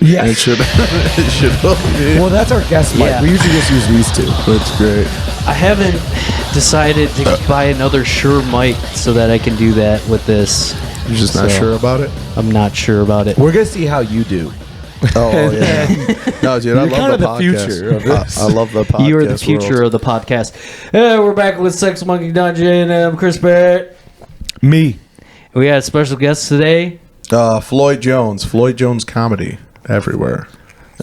Yeah. It should be. Well, that's our guest mic. Yeah. We usually just use these two. That's great. I haven't decided to buy another Shure mic so that I can do that with this. You're just not sure about it? I'm not sure about it. We're going to see how you do. Oh, yeah. No, dude, I You're kind love of the the podcast. future of this. I love the podcast. You are the future of the podcast. We're back with Sex Monkey Dungeon. I'm Chris Barrett. Me. We got a special guest today. Floyd Jones. Floyd Jones comedy everywhere.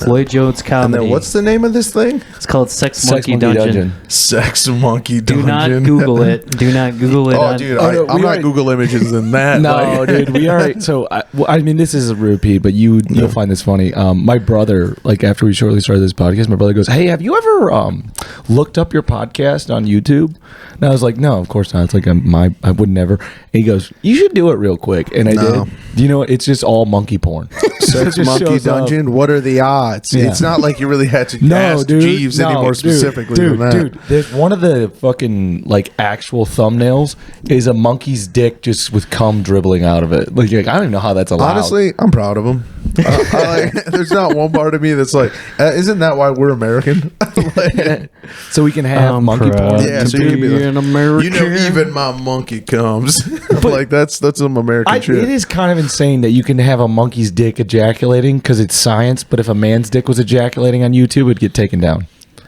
Floyd Jones And comedy. then what's the name of this thing? It's called Sex Monkey Dungeon. Sex Monkey Do Dungeon. not Google it. Do not Google it. Oh, dude, no, I'm we not already- Google images in that. No, like- dude, we are. So, I mean, this is a repeat, but you'll find this funny. My brother, like after we shortly started this podcast, my brother goes, "Hey, have you ever looked up your podcast on YouTube?" And I was like, "No, of course not. It's like I would never." And he goes, "You should do it real quick," and I did. You know, it's just all monkey porn. Sex It just Monkey shows up. Dungeon. What are the odds? Yeah. It's not like you really had to No, ask dude. Jeeves any more specifically than that. Dude, there's one of the fucking like actual thumbnails is a monkey's dick just with cum dribbling out of it. Like I don't even know how that's allowed. Honestly, I'm proud of him. There's not one part of me that's like, isn't that why we're American? Like, so we can have monkey porn. yeah, so you can be like, an American. you know, even my monkey comes. Like that's some American shit. It is kind of insane that you can have a monkey's dick ejaculating because it's science, but if a man's dick was ejaculating on YouTube, it'd get taken down.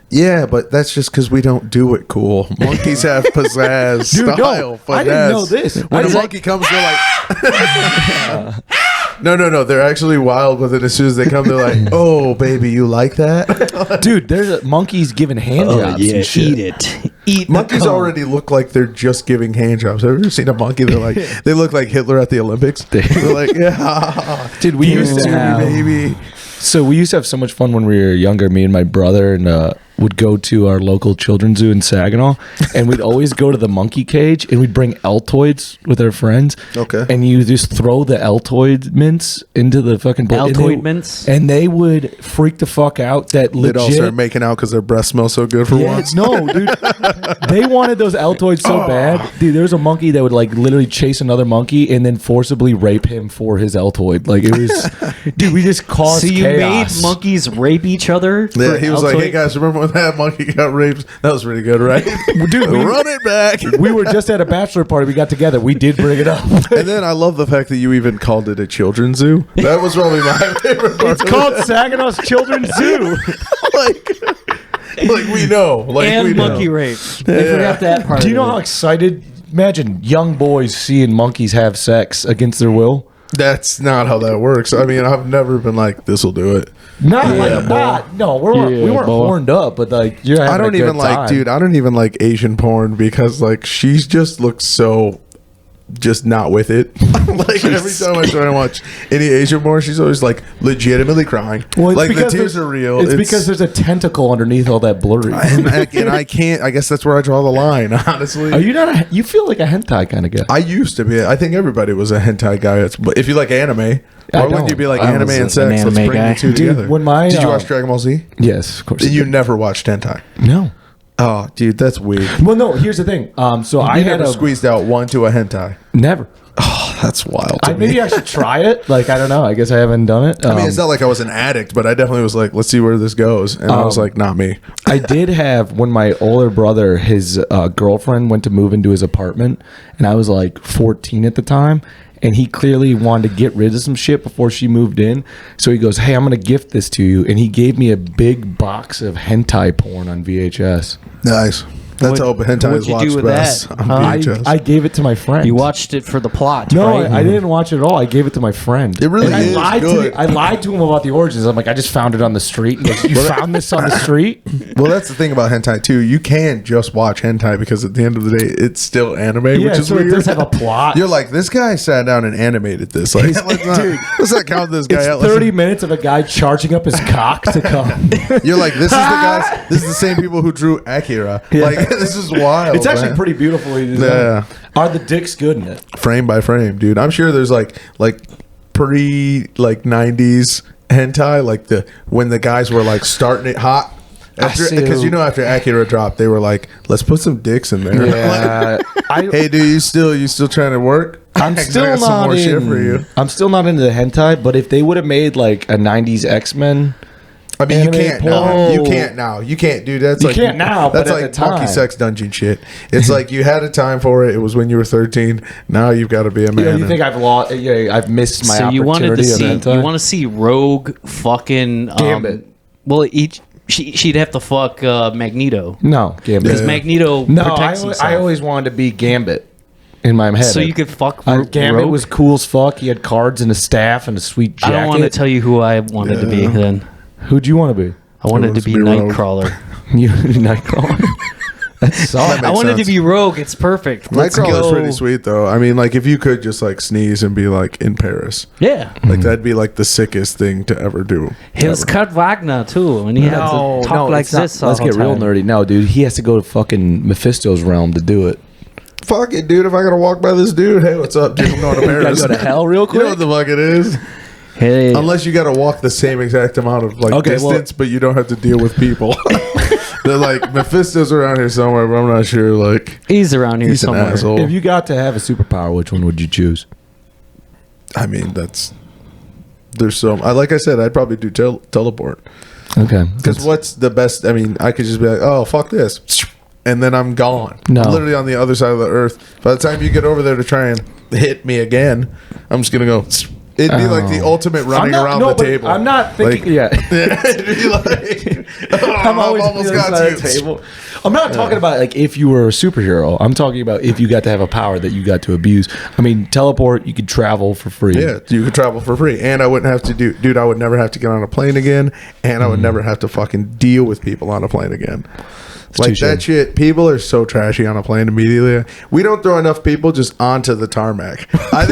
Yeah, but that's just because we don't do it cool. Monkeys have pizzazz, Dude, style, no, I didn't know this. When a monkey comes, they're like... No. They're actually wild with it. As soon as they come, they're like, "Oh, baby, you like that?" Dude, there's monkeys giving hand jobs and shit. Eat it. Eat Monkeys the cum. already look like they're just giving hand jobs. Have you ever seen a monkey? They look like Hitler at the Olympics. They're like, yeah, Dude, we used to have, baby. so we used to have so much fun when we were younger, me and my brother, and would go to our local children's zoo in Saginaw, and we'd always go to the monkey cage, and we'd bring Altoids with our friends. Okay. And you just throw the Altoid mints into the fucking bowl. Altoid mints? And they would freak the fuck out that They'd all start legit... making out because their breath smells so good for Yeah, once. no, dude. They wanted those Altoids so bad. Dude, there was a monkey that would like literally chase another monkey and then forcibly rape him for his Altoid. Like it was... Dude, we just caused So you chaos. made monkeys rape each other? Yeah, for he was like, Altoid? "Hey guys, remember when that monkey got raped? That was really good, right? Dude, Run it back." we were just at a bachelor party. We got together. We did bring it up. And then I love the fact that you even called it a children's zoo. That was probably my favorite part. It's called Saginaw's Children's Zoo. like we know, like And we know. monkey rape. I forgot that part. Do you know of how it. excited? Imagine young boys seeing monkeys have sex against their will. That's not how that works. I mean, I've never been like, "This will do it." Not no, we weren't boy. horned up, but like you're having I don't a even good like, time. dude. I don't even like Asian porn because like she's just looks so. Just not with it. Like every time I try to watch any Asian porn, she's always like legitimately crying. Well, it's like the because tears are real. It's because there's a tentacle underneath all that blurry. and I can't. I guess that's where I draw the line. Honestly, Are you not? You feel like a hentai kind of guy. I used to be. I think everybody was a hentai guy. But if you like anime, why wouldn't don't. you be like I anime was and an sex? Let's anime bring guy. the two Dude, together. when my, Did you watch Dragon Ball Z? Yes, of course. And you never watched hentai? No. Oh, dude, that's weird. Well, no. Here's the thing. So I I had never a squeezed out one to a hentai. never. Oh, that's wild. To me. Maybe I should try it. Like I don't know. I guess I haven't done it. I mean, it's not like I was an addict, but I definitely was like, let's see where this goes. And I was like, not me. I did have when my older brother, his girlfriend went to move into his apartment, and I was like 14 at the time, and he clearly wanted to get rid of some shit before she moved in. So he goes, "Hey, I'm gonna gift this to you," and he gave me a big box of hentai porn on VHS. Nice. That's how hentai what'd is you do watched with best that? on I, VHS. I gave it to my friend. You watched it for the plot, No, right? I didn't watch it at all. I gave it to my friend. It really And I is lied good. I lied to him about the origins. I'm like, I just found it on the street. He goes, "You found this on the street?" Well, that's the thing about hentai too. You can just watch hentai because at the end of the day, it's still anime, which is so weird. it does have a plot. You're like, this guy sat down and animated this. Like, let's not count this guy It's out. 30 minutes of a guy charging up his cock to come. You're like, this is the guys. This is the same people who drew Akira. Like, this is wild. It's actually man. pretty beautifully designed. Yeah. Are the dicks good in it? Frame by frame, dude. I'm sure there's like pre 90s hentai, like when the guys were like starting it hot. Because after Akira dropped, they were like, let's put some dicks in there. Yeah. Like, hey, dude, you still trying to work? I'm still some not more shit for you. I'm still not into the hentai, but if they would have made like a 90s X-Men, I mean, you can't now. porn. You can't now. You can't do that. You can't now, That's but at like the time. monkey sex dungeon shit. It's like you had a time for it. It was when you were 13. Now you've got to be a man. you think I've lost? Yeah, I've missed my So you opportunity wanted to see of hentai? you want to see Rogue fucking Gambit. Well, she'd have to fuck Magneto No, Gambit. because Magneto No, protects himself. I always wanted to be Gambit in my head. So you could fuck Gambit Rogue? was cool as fuck. He had cards and a staff and a sweet jacket. I don't want to tell you who I wanted to be then. Who'd you want to be? I wanted to be Rogue. Nightcrawler. You Nightcrawler. That sucks. I wanted sense. to be Rogue. It's perfect. Let's Nightcrawler's go. pretty sweet though. I mean, like if you could just like sneeze and be like in Paris, Yeah. like that'd be like the sickest thing to ever do. He was Kurt Wagner too, and he had to talk like it's not- this. all Let's the get real time. nerdy. No, dude, he has to go to fucking Mephisto's realm to do it. Fuck it, dude. If I gotta walk by this dude, hey, what's up, dude? I'm going to You gotta Paris. go to hell real You quick. know what the fuck it is? Hey, Unless you gotta walk the same exact amount of like Okay, well- distance, but you don't have to deal with people. They're like Mephisto's around here somewhere, but I'm not sure. Like he's around here he's an somewhere. asshole. If you got to have a superpower, which one would you choose? I mean, there's so. Like I said, I'd probably do teleport. Okay, Because what's the best? I mean, I could just be like, oh fuck this, and then I'm gone. No. I'm literally on the other side of the earth. By the time you get over there to try and hit me again, I'm just gonna go. It'd be like the ultimate running around the table. I'm not thinking. Like- yeah, It'd be like, I'm always almost almost got got you. the table. I'm not talking about like if you were a superhero. I'm talking about if you got to have a power that you got to abuse. I mean, teleport. You could travel for free. Yeah, you could travel for free, and I wouldn't have to dude. I would never have to get on a plane again, and I would never have to fucking deal with people on a plane again. Like touche. that shit. People are so trashy on a plane immediately. We don't throw enough people just onto the tarmac. I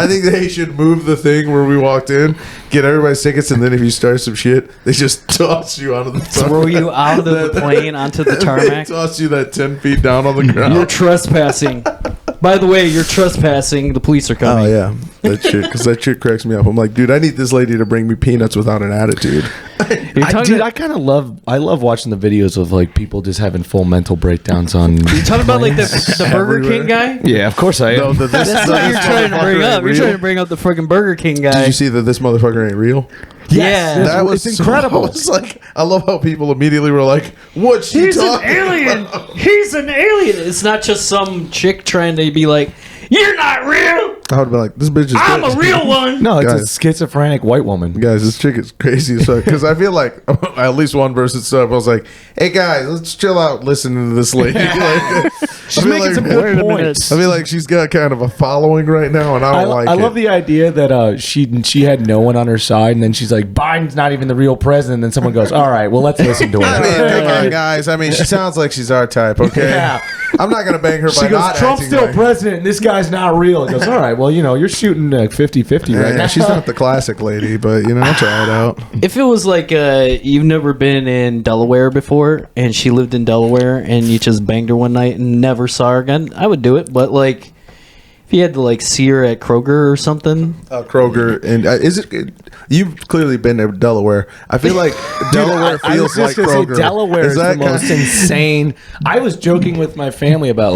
think they should move the thing where we walked in, get everybody's tickets, and then if you start some shit, they just toss you onto the Throw you out of the plane onto the They tarmac. toss you that 10 feet down on the ground. You're trespassing. By the way, you're trespassing. The police are coming. Oh yeah, that shit. Because that shit cracks me up. I'm like, dude, I need this lady to bring me peanuts without an attitude. You're talking, I kind of love. I love watching the videos of like people just having full mental breakdowns on. you're talking about like the Burger King guy. Yeah, of course I am. No, That's what you're trying to bring up. You're trying to bring up the freaking Burger King guy. Did you see that this motherfucker ain't real? Yeah. That was it's incredible. It's like I love how people immediately were like, "What's she He's an talking alien. about?" He's an alien. It's not just some chick trying to be like, "You're not real. I would be like, "This bitch is I'm crazy." a real one." No, it's Guys. a schizophrenic white woman. Guys, this chick is crazy as fuck. Because I feel like at least one person stood up. I was like, "Hey guys, let's chill out listening to this lady." Like, She's making some good points. I feel like she's got kind of a following right now, and I don't like I it. love the idea that she had no one on her side, and then she's like, Biden's not even the real president. And then someone goes, all right, well, let's listen to her. I mean, come on, guys. I mean, she sounds like she's our type. Okay, Yeah. I'm not gonna bang her by She goes, not Trump's acting still like- president, and this guy's not real. He goes, all right, well, you're shooting 50-50 right Yeah, now. she's not the classic lady, but I'll try it out. If it was like you've never been in Delaware before, and she lived in Delaware, and you just banged her one night and never saw her again, I would do it. But like, if you had to like see her at Kroger or something, Kroger, and is it? You've clearly been to Delaware. I feel like Delaware I was feels like just gonna Kroger. say Delaware is the that most insane. I was joking with my family about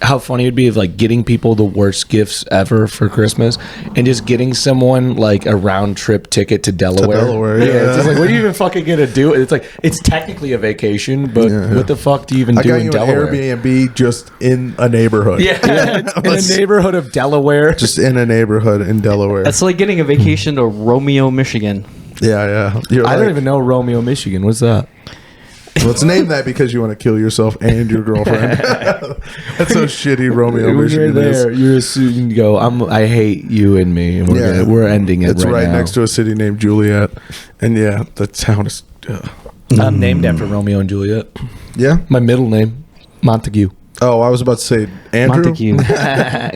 how funny it'd be if like getting people the worst gifts ever for Christmas and just getting someone like a round trip ticket to Delaware. Delaware, It's yeah. just like, what are you even fucking gonna do? It's like it's technically a vacation, but what the fuck do you even I do got in you Delaware? an Airbnb just in a neighborhood. Yeah, in a neighborhood of Delaware. Just in a neighborhood in Delaware. that's like getting a vacation to Romeo, Michigan. Yeah. You're I like, don't even know Romeo, Michigan. What's that? Well, it's named that because you want to kill yourself and your girlfriend. That's how shitty Romeo, When you're Michigan is. there, you're assuming you go. I hate you and me, and Yeah. we're ending it. It's right now. next to a city named Juliet, and yeah, the town is. I'm named after Romeo and Juliet. Yeah. My middle name, Montague. Oh, I was about to say Andrew. Montague.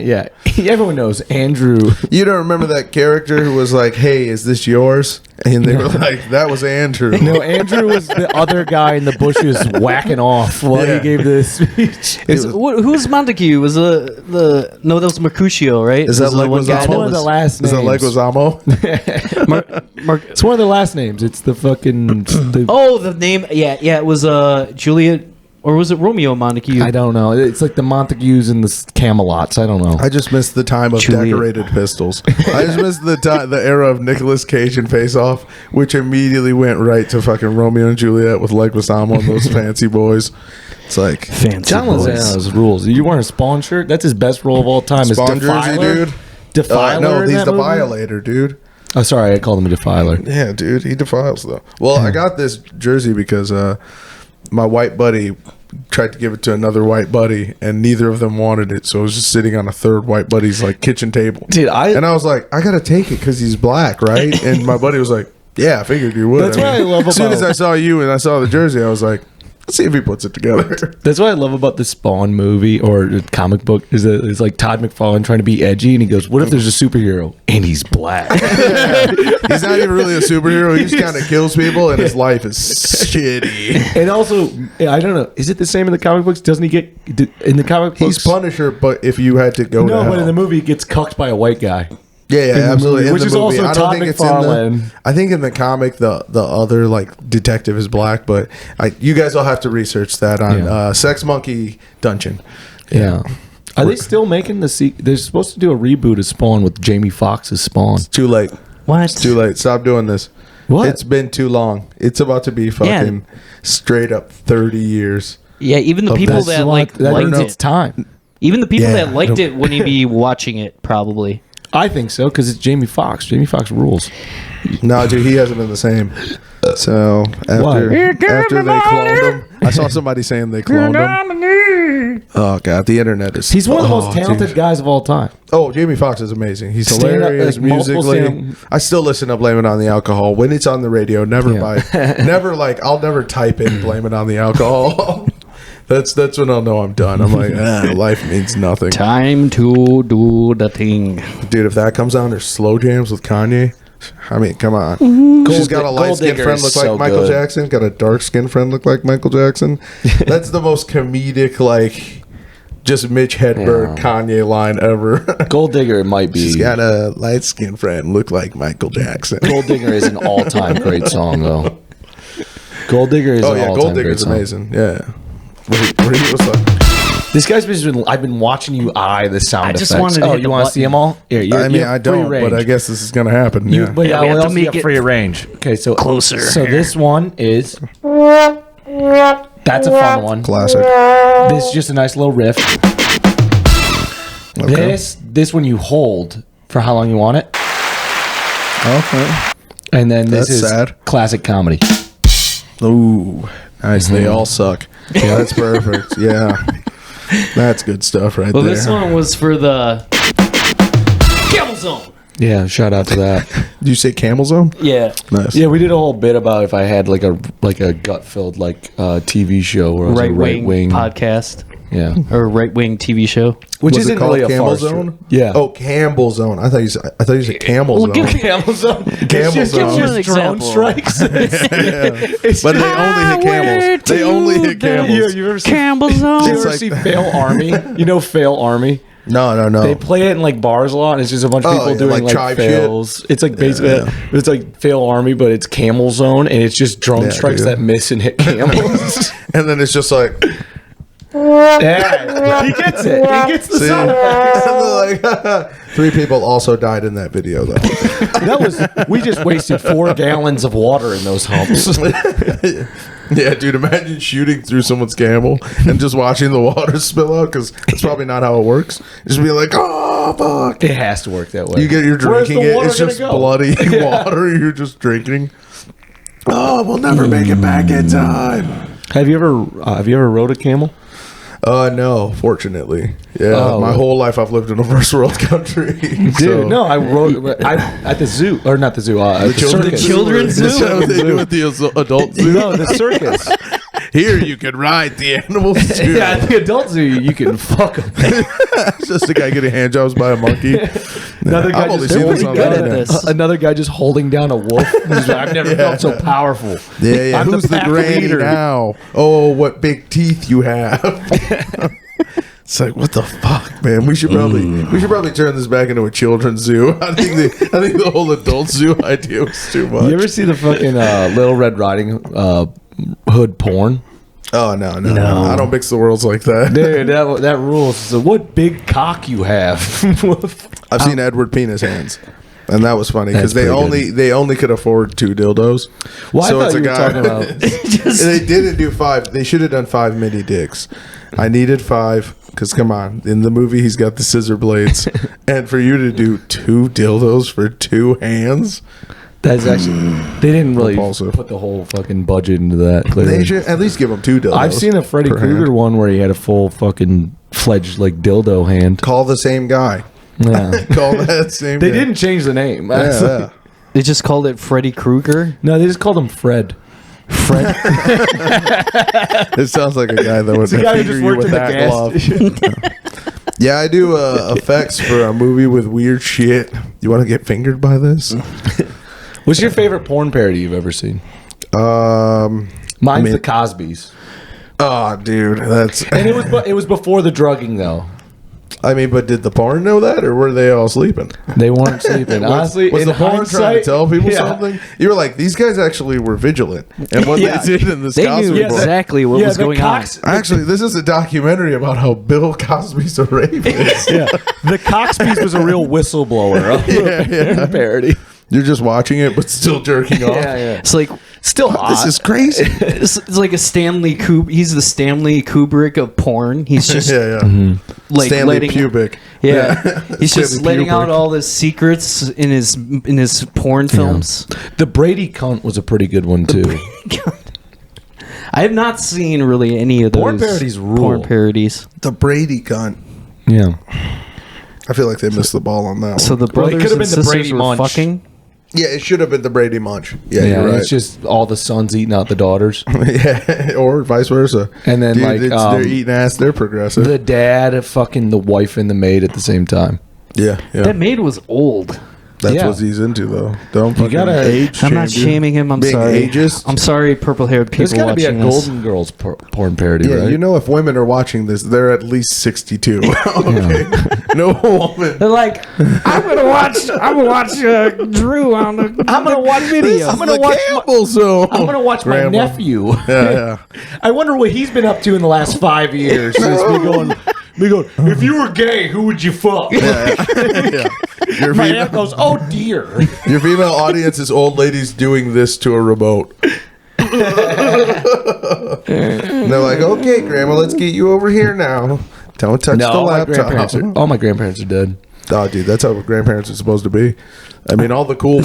Yeah, everyone knows Andrew. You don't remember that character who was like, "Hey, is this yours?" And they were like, "That was Andrew." No, Andrew was the other guy in the bushes whacking off while Yeah. he gave this speech. Who's Montague? Was the no? That was Mercutio, right? Is that Was the one guy It's one of the last Is names. that Leguizamo? It's one of the last names. It's the fucking. Oh, the name. Yeah. It was Juliet. Or was it Romeo and Montague? I don't know. It's like the Montagues and the Camelots. I don't know. I just missed the time of Juliet. decorated pistols. I just missed the era of Nicolas Cage and Face Off, which immediately went right to fucking Romeo and Juliet with Leguizamo and those fancy boys. It's like Fancy John boys. Lozano's rules. You wearing a Spawn shirt? That's his best role of all time. Is Spawn jersey, Defiler? dude. Defiler? No, in he's that the movie? Violator, dude. Oh, sorry. I called him a Defiler. Yeah, dude, he defiles though. Well, I got this jersey because my white buddy tried to give it to another white buddy, and neither of them wanted it. So it was just sitting on a third white buddy's like kitchen table. Dude, And I was like, I gotta take it because he's black, right? And my buddy was like, yeah, I figured you would. That's what I love As soon as about- I saw you and I saw the jersey, I was like, let's see if he puts it together. That's what I love about the Spawn movie or the comic book is that it's like Todd McFarlane trying to be edgy, and he goes, "What if there's a superhero and he's black?" He's not even really a superhero. He just kind of kills people, and his life is shitty. And also, I don't know, is it the same in the comic books? Doesn't he get in the comic books? He's Punisher, but if you had to go No, to but in hell. the movie, he gets cucked by a white guy. Yeah, the absolutely. movie, In which the is movie. also I don't Todd think it's in McFarlane. I think in the comic the other like detective is black, but you guys will have to research that on Yeah. SexMonkeyDungeon. Yeah. Are they still making the They're supposed to do a reboot of Spawn with Jamie Foxx's Spawn. Too late. What? It's too late. Stop doing this. What? It's been too long. It's about to be fucking straight up 30 years. Yeah, even the Of people this. that like that liked means it's it. time. Even the people Yeah, that liked it wouldn't be watching it probably. I think so because it's Jamie Foxx. Jamie Foxx rules. No, dude, he hasn't been the same. So after they cloned him, I saw somebody saying they cloned him. Oh god, the internet is. He's one of the most talented dude. guys of all time. Oh, Jamie Foxx is amazing. He's Stand up, hilarious like, multiple musically. I still listen to "Blame It on the Alcohol" when it's on the radio. Never never like I'll never type in "Blame It on the Alcohol." That's when I'll know I'm done. I'm like, life means nothing, Time to do the thing. dude. If that comes on, there's slow jams with Kanye. I mean, come on. She's got a light skinned friend look like Michael Jackson. Got a dark skinned friend look like Michael Jackson. That's the most comedic, like, just Mitch Hedberg Kanye line ever. Gold Digger might be. She's got a light skinned friend look like Michael Jackson. Gold Digger is an all-time great song, though. Gold Digger is an all-time Gold great Digger's song. amazing. Yeah. Where he was like, This guy's been. I've been watching you eye the sound I effects. just wanted to hit you the want to see button. them all? Here, I mean, I don't, but I guess this is gonna happen. You, Yeah. but Yeah, we have to make get it free range. Okay, so closer So here. this one is. That's a fun one. Classic. This is just a nice little riff. Okay. This one you hold for how long you want it, Okay. and then this That's is sad. classic comedy. Ooh, nice. They all suck. Yeah, that's perfect. Yeah, that's good stuff right Well, there. this one was for the Camel Zone. Yeah, shout out to that. Did you say Camel Zone? Yeah. Nice. Yeah, we did a whole bit about if I had like a gut filled TV show or Right right wing wing podcast Yeah, or right wing TV show. which Was it isn't called really a Camel far Zone? stretch. Yeah. Oh, Campbell Zone. I thought you said Camel Well, Zone. give Camel Zone. Camel It's Zone. just drone Example. strikes. It's But they only hit camels. They only hit camels. You ever see, Campbell Zone. you It's ever like- see Fail Army? You know Fail Army? No. They play it in like bars a lot. And it's just a bunch of Oh, people yeah, doing like like tribe shit. fails. It's like basically it's like Fail Army, but it's Camel Zone, and it's just drone Yeah, strikes dude. that miss and hit camels. And then it's just like, Yeah, he gets it. He gets the see? sound effects. And they're like 3 people also died in that video, though. That was we just wasted 4 gallons of water in those humps. Yeah, dude, imagine shooting through someone's camel and just watching the water spill out, because that's probably not how it works. Just be like, oh, fuck. It has to work that way. You're Where's drinking the it. water It's gonna just go? bloody water. You're just drinking. Oh, we'll never make it back in time. Have you ever rode a camel? No, fortunately. Yeah, Oh. my whole life I've lived in a first world country. Dude, no, I rode at the zoo, or not the zoo, at the circus. children's zoo? Is that what they do at the adult zoo? No, the circus. Here you can ride the animals too. Yeah, at the adult zoo, you can fuck them. It's just a guy getting hand jobs by a monkey. Another guy I've only just seen this holding on good the at internet. this. Another guy just holding down a wolf. He's like, I've never felt so powerful. Yeah. I'm Who's the pack granny leader. now? Oh, what big teeth you have. It's like, what the fuck, man? We should probably turn this back into a children's zoo. I think the whole adult zoo idea was too much. You ever see the fucking Little Red Riding Hood porn? Oh no. I don't mix the worlds like that. Dude, that rules. So what big cock you have? I've seen Edward Penis hands, and that was funny because That's they only could afford 2 dildos. Well, I thought you were talking about. They didn't do 5. They should have done 5 mini dicks. I needed 5 because come on, in the movie he's got the scissor blades, and for you to do 2 dildos for 2 hands. That's actually they didn't really Repulsive. put the whole fucking budget into that. Clearly. They should at least give him 2 dildos. I've seen a Freddy per Krueger hand. one where he had a full fucking fledged like dildo hand. Call the same guy. Yeah. Call that same. They guy. didn't change the name. Yeah. They just called it Freddy Krueger. No, they just called him Fred. Fred. It sounds like a guy that would The guy who finger just you worked with in the that gas. glove. Yeah, I do effects for a movie with weird shit. You want to get fingered by this? What's your favorite porn parody you've ever seen? Mine's the Cosbys. Oh, dude, that's. And it was before the drugging though. I mean, but did the porn know that, or were they all sleeping? They weren't sleeping. Honestly, was in the porn trying to hindsight- tell people Yeah. something? You were like, these guys actually were vigilant, and what Yeah. they did in this They Cosby knew book. exactly what was the going Cox- Actually, this is a documentary about how Bill Cosby's a rapist. Yeah, the Coxpies was a real whistleblower of the parody. You're just watching it, but still jerking off. Yeah, yeah. It's like Still hot. This is crazy. it's like a Stanley Kubrick. He's the Stanley Kubrick of porn. He's just yeah. like Stanley letting Pubic. Yeah, he's just Stanley letting out Kubrick. all the secrets in his porn films. The Brady cunt was a pretty good one too. I have not seen really any of those Porn parodies rule. Porn parodies. The Brady cunt. Yeah. I feel like they missed the ball on that one. So the Well, it brothers could've and been the sisters Brady were Munch. fucking. yeah, it should have been the Brady Munch. Yeah, Yeah, you're right. it's just all the sons eating out the daughters. yeah, or vice versa. And then, like, they're eating ass. They're progressive. The dad fucking the wife and the maid at the same time. yeah. That maid was old. That's Yeah. what he's into, though. Don't fucking gotta- age I'm not shame, dude. shaming him. I'm Being sorry. ageist? I'm sorry, purple-haired There's people got to be a watching this. Golden Girls porn parody, Yeah, right? you know, if women are watching this, they're at least 62. Okay, no woman. They're like, I'm gonna watch Drew on the. I'm gonna watch videos. I'm gonna watch. Campbell Zone. I'm gonna watch my Grandma. nephew. Yeah. I wonder what he's been up to in the last 5 years. Since me going, if you were gay, who would you fuck? yeah. Your My female, aunt goes, oh dear. your female audience is old ladies doing this to a remote. And they're like, okay, Grandma, let's get you over here now. Don't touch the all my laptop. grandparents are, all my grandparents are dead. Oh, dude, that's how grandparents are supposed to be. I mean, all the cool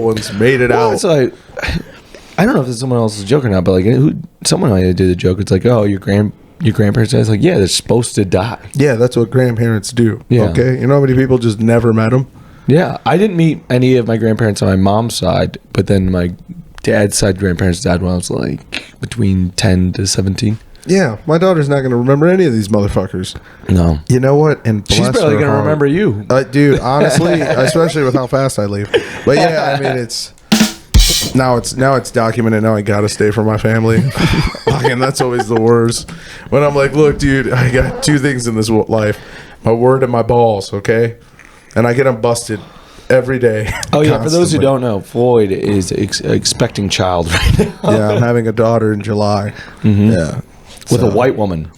ones, made it Well, out. it's like, I don't know if it's someone else's joke or not, but like, someone might did the joke. It's like, oh, your grandparents died. It's like, yeah, they're supposed to die. Yeah, that's what grandparents do. Yeah. Okay, you know how many people just never met them? Yeah, I didn't meet any of my grandparents on my mom's side, but then my dad's side grandparents died when I was like between 10 to 17. Yeah, my daughter's not going to remember any of these motherfuckers. No. You know what? And She's bless barely her going to heart. remember you. Dude, honestly, especially with how fast I leave. But yeah, I mean, it's documented. Now I got to stay for my family. Fucking, that's always the worst. When I'm like, look, dude, I got 2 things in this life: my word and my balls. Okay, and I get them busted every day. Oh yeah, for those who constantly. don't know, Floyd is expecting child right now Yeah, I'm having a daughter in July. Yeah, with a white woman.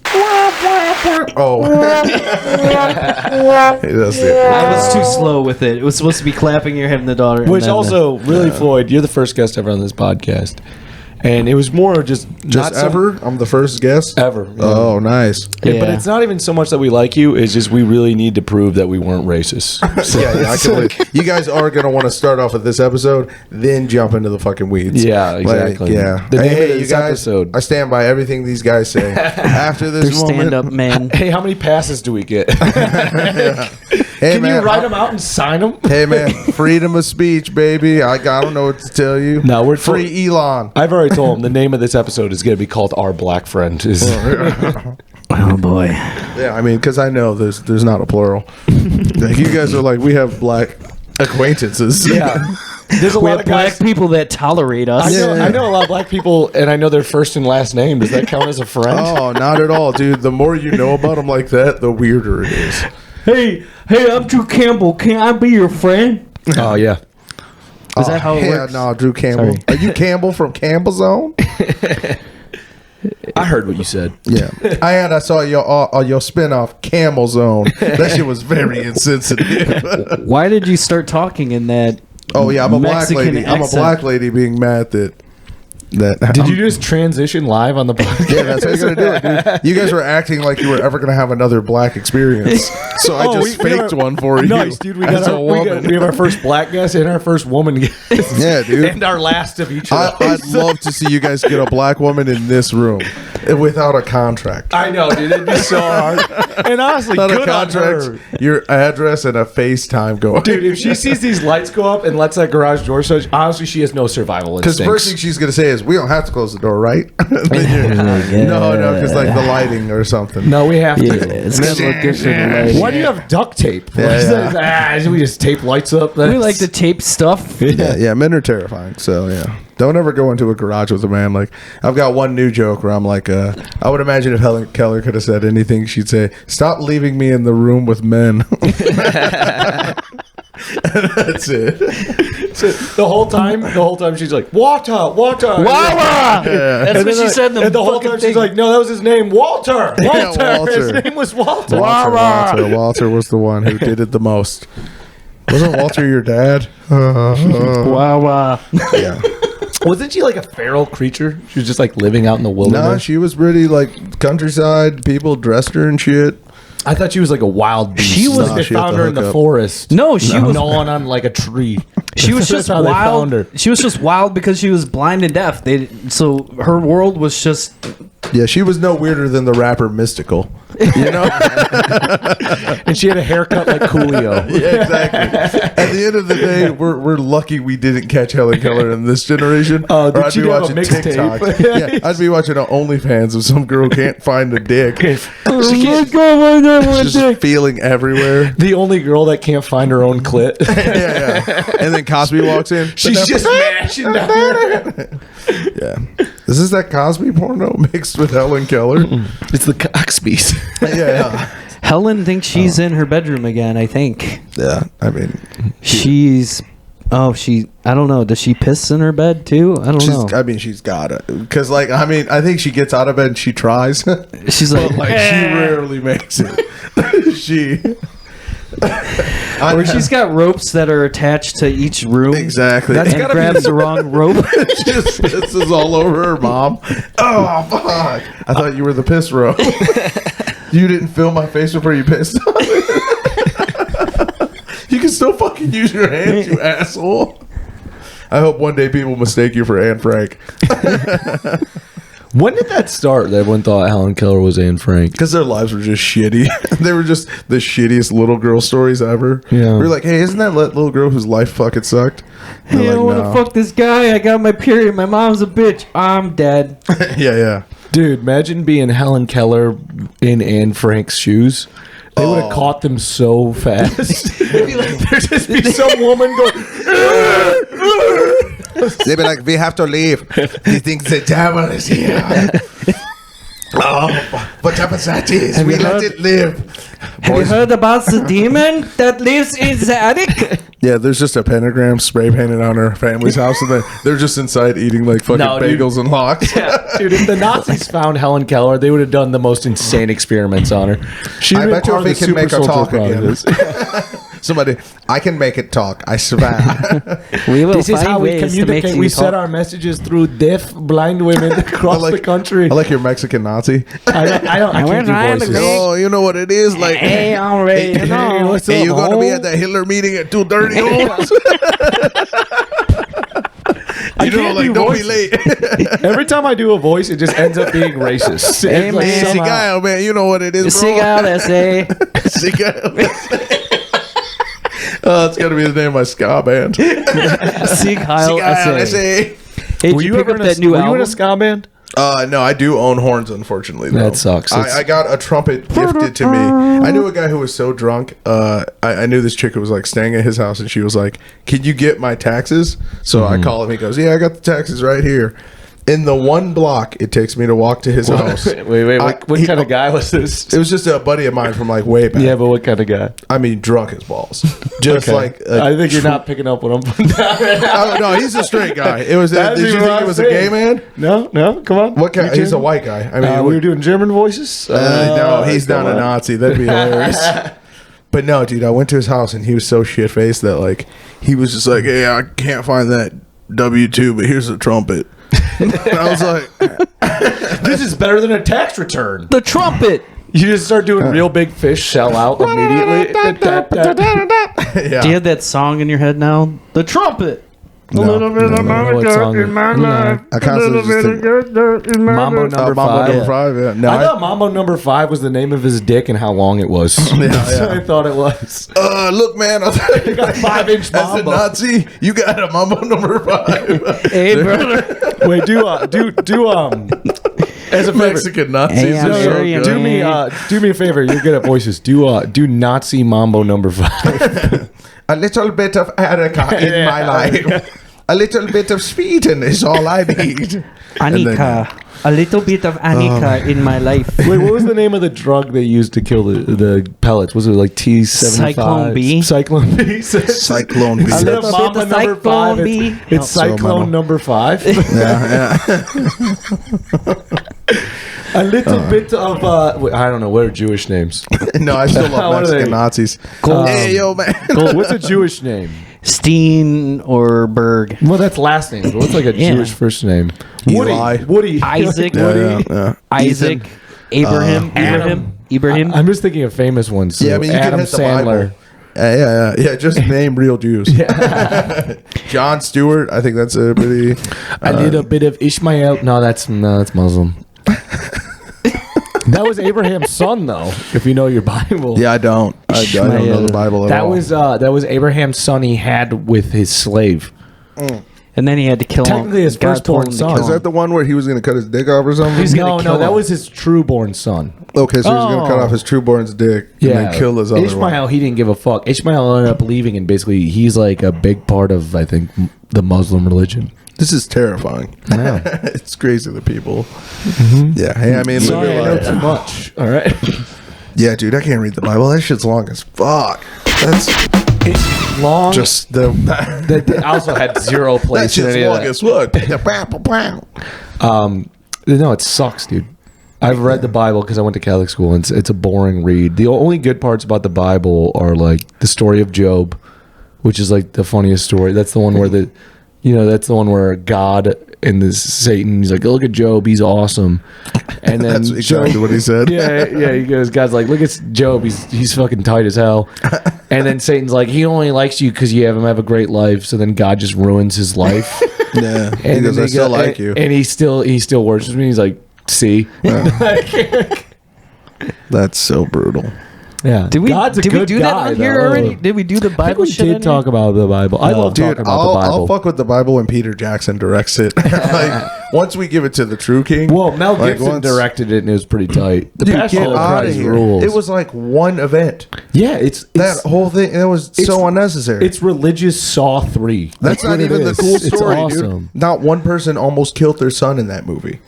Oh, that's it. I was too slow with it. It was supposed to be clapping your head in the daughter. and Which then also, really, Floyd, you're the first guest ever on this podcast, and it was more just Just not ever? I'm the first guest. ever. Oh, nice. Yeah, but Yeah. it's not even so much that we like you; it's just we really need to prove that we weren't racist. Yeah, I can believe. You guys are gonna want to start off with this episode, then jump into the fucking weeds. Yeah, exactly. yeah. The name of you this guys, episode. I stand by everything these guys say. After they're this moment, stand-up men. Hey, how many passes do we get? hey Can man, you write them out and sign them? Hey man, freedom of speech, baby. I don't know what to tell you. No, we're free Elon. I've already told him the name of this episode is going to be called Our Black Friend. Oh boy. Yeah, I mean, because I know there's not a plural. Like, you guys are like, we have black acquaintances. Yeah. There's a We lot have of guys. black people that tolerate us. I know a lot of black people, and I know their first and last name. Does that count as a friend? Oh, not at all, dude. The more you know about them like that, the weirder it is. Hey, I'm Drew Campbell. Can I be your friend? Oh, yeah. Is that how it works? No, Drew Campbell. Sorry. Are you Campbell from Campbell Zone? I heard what you said. Yeah, I saw your spinoff Camel Zone. That shit was very insensitive. Why did you start talking in that? Oh yeah, I'm a black Mexican lady. I'm a accent? black lady being mad that. Did you just transition live on the podcast? Yeah, that's how you're gonna do it, dude. You guys were acting like you were ever gonna have another black experience, so I just faked one for you. Nice, dude. We as got a woman. we have our first black guest and our first woman guest. Yeah, dude. And our last of each of I'd those. love to see you guys get a black woman in this room without a contract. I know, dude. It'd be so hard. And honestly, Not a good on her. contract, your address and a FaceTime going. Dude, if she sees these lights go up and lets that garage door shut, honestly, she has no survival Because instincts. first thing she's gonna say is, "We don't have to close the door, right?" No, because like the lighting or something. No, we have to. It's gonna look good for the lighting. Why do you have duct tape? Yeah, We just tape lights up. We like to tape stuff. Yeah, men are terrifying. So yeah, don't ever go into a garage with a man. Like I've got one new joke where I'm like, I would imagine if Helen Keller could have said anything, she'd say, "Stop leaving me in the room with men." That's it. So the whole time she's like, water. Wawa! That's what she said. In the And the whole fucking time thing. she's like, no, that was his name, Walter. Walter. His name was Walter. Walter was the one who did it the most. Wasn't Walter your dad? Wawa. Yeah. Wasn't she like a feral creature? She was just like living out in the wilderness. No, she was pretty like countryside. People dressed her and shit. I thought she was like a wild beast. She was- like they she had found to her in hook the up. forest. No, she was. gnawing on like a tree. She was That's just how they found her. wild. She was just wild because she was blind and deaf. So her world was just. Yeah, she was no weirder than the rapper Mystical. You know? And she had a haircut like Coolio. Yeah, exactly. At the end of the day, we're lucky we didn't catch Helen Keller in this generation. Oh, did Or I'd she be have a watching mixtape? TikTok. Yeah, I'd be watching an OnlyFans if some girl can't find a dick. She can't, She's just feeling everywhere. the only girl that can't find her own clit. Yeah. And then Cosby walks in. She's just mashing down. Yeah. This is that Cosby porno mixed with Helen Keller. It's the Coxbees. Yeah. Helen thinks she's in her bedroom again. I think Yeah. I mean, she's. Oh, I don't know. Does she piss in her bed too? I don't know. she's got it. Because, like, I mean, I think she gets out of bed and she tries. She's like, Like, she rarely makes it. or she's got ropes that are attached to each room. Exactly. And gotta be grabs the wrong rope. Just pisses all over her, Mom. Oh, fuck. I thought you were the piss row. You didn't film my face before you pissed on it. You can still fucking use your hands, you asshole. I hope one day people mistake you for Anne Frank. When did that start that everyone thought Helen Keller was Anne Frank? Because their lives were just shitty. They were just the shittiest little girl stories ever. Yeah. We were like, hey, isn't that little girl whose life fucking sucked? And Hey, they're I want to "No." fuck this guy. I got my period. My mom's a bitch. I'm dead. Yeah. Dude, imagine being Helen Keller in Anne Frank's shoes. They would have caught them so fast. There'd just be some woman going, They'd be like, we have to leave. He thinks the devil is here. Oh, what happens that is? Have We you let heard- it live. Have you heard about the demon that lives in the attic? Yeah, there's just a pentagram spray painted on her family's house, and then they're just inside eating like fucking No, dude. bagels and lox. dude, if the Nazis found Helen Keller, they would have done the most insane experiments on her. She I would've bet you been if part we of the can make her Super talk Soldier again. Project. Somebody, I can make it talk. I swear. We will This is find how we ways to make communicate. you We talk. send our messages through deaf, blind women across the country. I like your Mexican Nazi. I can't do voices. Oh, you know what it is? Like, Hey, already. Hey, No. what's hey, up, you gonna be home? at that Hitler meeting at 2:30? You know, can't like, do don't be voices. late. Every time I do a voice, it just ends up being racist. Hey, It's like man. somehow- Cigar, man, you know what it is, bro. Cigar essay. Cigar. Oh, it's gotta be the name of my ska band. Cigar Cigar, essay. essay. Hey, did Were you you pick ever up in a, that new were you in album? a ska band? No, I do own horns, unfortunately. Though. That sucks. I got a trumpet gifted to me. I knew a guy who was so drunk. I knew this chick who was like staying at his house, and she was like, "Can you get my taxes?" So I call him. He goes, "Yeah, I got the taxes right here." In the one block it takes me to walk to his house. Wait. What kind of guy was this? It was just a buddy of mine from like way back. Yeah, but what kind of guy? I mean, drunk as balls. Just like I think you're not picking up what I'm putting down right now. Oh, no, he's a straight guy. It was. That's Did you even think what it was I'm a gay saying. man? No, come on. What kind? He's a white guy. I mean, we were doing German voices. no, he's come not a on. Nazi. That'd be hilarious. But no, dude, I went to his house and he was so shit faced that like he was just like, "Hey, I can't find that W-2, but here's a trumpet." And I was like, This is better than a tax return. The trumpet. You just start doing real big fish sell out immediately. "Yeah." Do you have that song in your head now? The trumpet. No. I constantly just think, Mambo number Mambo five. number 5. Yeah. No, I thought Mambo number 5 was the name of his dick and how long it was. That's what I thought it was. look, man, I got a 5-inch as a Mambo. Nazi, you got a Mambo number 5. Hey, brother. Wait, do as a favor. Mexican Nazis. Hey, I'm are so sure you good. Do me a favor. You're good at voices. Do Nazi Mambo number 5. A little bit of Erica in my life. A little bit of Sweden is all I need. Annika. A little bit of Annika in my life. Wait, what was the name of the drug they used to kill the pellets? Was it like T75? Cyclone B? Cyclone B. Cyclone B. I little love bit Mama of number 5. Cyclone B. It's So Cyclone number 5. Yeah. A little bit of wait, I don't know. What are Jewish names? No, I still What love are Mexican they? Nazis. Hey, yo, man. What's a Jewish name? Steen or Berg. Well, that's last name. But what's like a Yeah. Jewish first name? Woody. Woody. Isaac. Yeah. Isaac. Ethan. Ibrahim. I'm just thinking of famous ones. So Yeah, I mean, you Adam can hit the Sandler. Bible. Yeah. Just name real Jews. John Stewart. I think that's a pretty. I did a bit of Ishmael. No, that's Muslim. That was Abraham's son, though. If you know your Bible. Yeah, I don't. I don't know the Bible at all. That was Abraham's son he had with his slave. And then he had to kill him. Technically his God firstborn told him to son. kill Is him. that the one where he was going to cut his dick off or something? He's gonna kill That him. was his trueborn son. Okay, so he's going to cut Oh. off his trueborn's dick and then kill his other Ishmael, one. he didn't give a fuck. Ishmael ended up leaving, and basically he's like a big part of, I think, the Muslim religion. This is terrifying. I know. It's crazy, the people. Yeah, hey, I mean, Sorry, I know live your too life. much. All right. Yeah, dude, I can't read the Bible. That shit's long as fuck. That's It's long. just the. that also had zero That place in shit's any of long that. as what? No, it sucks, dude. I've read the Bible because I went to Catholic school, and it's a boring read. The only good parts about the Bible are like the story of Job, which is like the funniest story. That's the one where that's the one where God and this Satan, he's like, look at Job, he's awesome. And then That's exactly what he said. Yeah, he goes, God's like, look at Job, he's fucking tight as hell. And then Satan's like, he only likes you because you have a great life. So then God just ruins his life. Yeah, he And goes, then I still go- like you. and he still worships me. He's like, see, That's so brutal. yeah. Did we God's a did we good do that guy, on here though. already? Did we do the I think Bible we shit? did on talk here? about the Bible. I love Dude, talking about the I'll Bible. fuck with the Bible when Peter Jackson directs it. Like, once we give it to the true king. Well, Mel like, Gibson directed it, and it was pretty tight. The Dude, Passion get of out of Christ here. rules. It was like one event. yeah, it's That whole thing, it was so unnecessary. It's religious Saw 3. That's not what it even the is. cool It's story, awesome. dude. Not one person almost killed their son in that movie.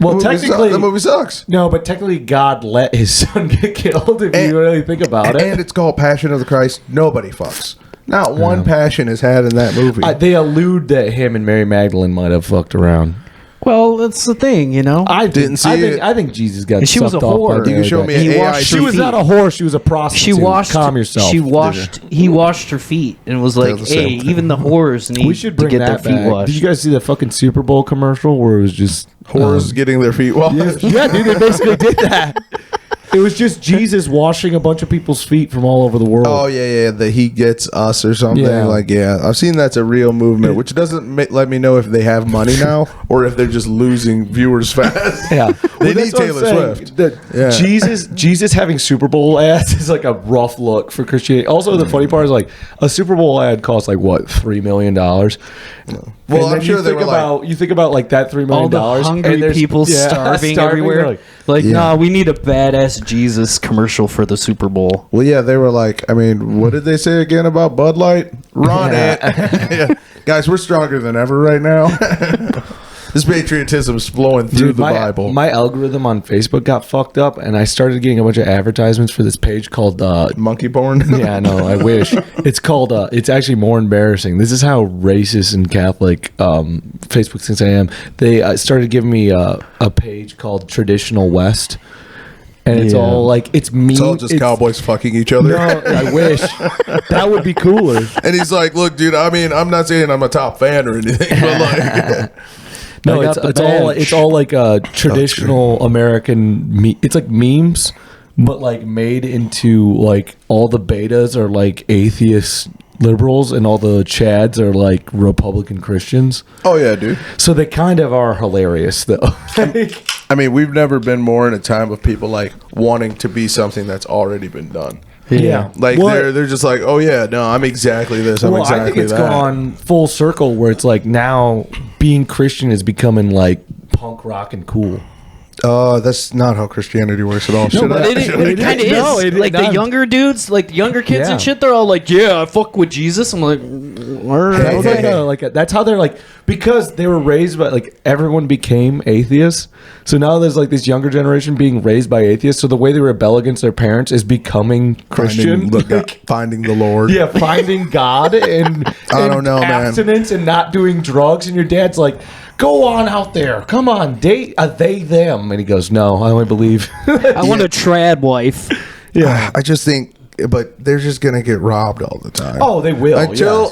Well, The movie sucks. no, but technically, God let his son get killed. If And- you really think about it, And it's called Passion of the Christ. Nobody fucks. Not one passion is had in that movie. they allude that him and Mary Magdalene might have fucked around. Well, that's the thing, you know. I Didn't see it. I think Jesus got. And she was sucked a off by whore. the You can show me other an day. He AI. washed She her was feet. not a whore. She was a prostitute. She washed. Calm yourself. She washed. He washed her feet and was like, the same "Hey, thing. even the whores need We should to bring get their that feet back. washed." Did you guys see the fucking Super Bowl commercial where it was just Whores getting their feet washed. yeah, dude, they basically did that. It was just Jesus washing a bunch of people's feet from all over the world. Oh yeah, the He Gets Us or something. Yeah. Like, yeah, I've seen that's a real movement, which doesn't let me know if they have money now or if they're just losing viewers fast. Yeah, They Well, need that's what I'm Taylor saying. Swift. That Yeah. Jesus having Super Bowl ads is like a rough look for Christianity. Also, the funny part is like a Super Bowl ad costs like what $3 million. Well, I'm sure they were like, you think about like that $3 All million the hungry people starving everywhere. Like, Yeah. nah, we need a badass Jesus commercial for the Super Bowl. well, yeah, they were like, I mean, what did they say again about Bud Light? Run it. Yeah. Guys, we're stronger than ever right now. This patriotism is flowing through the Bible. My algorithm on Facebook got fucked up, and I started getting a bunch of advertisements for this page called Monkey porn. Yeah, no, I wish. It's called. It's actually more embarrassing. This is how racist and Catholic Facebook thinks I am. They started giving me a page called Traditional West. And it's all like, it's me. It's all just cowboys fucking each other. No, I wish. That would be cooler. And he's like, look, dude, I mean, I'm not saying I'm a top fan or anything, but like... No, it's all like a traditional American. It's like memes, but like made into like all the betas are like atheist liberals and all the chads are like Republican Christians. Oh yeah, dude. So they kind of are hilarious though. I mean, we've never been more in a time of people like wanting to be something that's already been done. Yeah, like they're just like, oh yeah, no, I'm exactly this. I'm exactly that. I think it's gone full circle where it's like now being Christian is becoming like punk rock and cool. That's not how Christianity works at all. No, but it kind of is. No, like the younger dudes, like the younger kids and shit, they're all like, "Yeah, I fuck with Jesus." I'm like, okay. That's how they're like, because they were raised by like everyone became atheists. So now there's like this younger generation being raised by atheists. So the way they rebel against their parents is becoming Christian, finding the Lord. Yeah, finding God and I don't know, abstinence and not doing drugs. And your dad's like, go on out there. Come on, date they, them. And he goes, no, I only believe. I want a trad wife. Yeah. I just think, but they're just going to get robbed all the time. Oh, they will.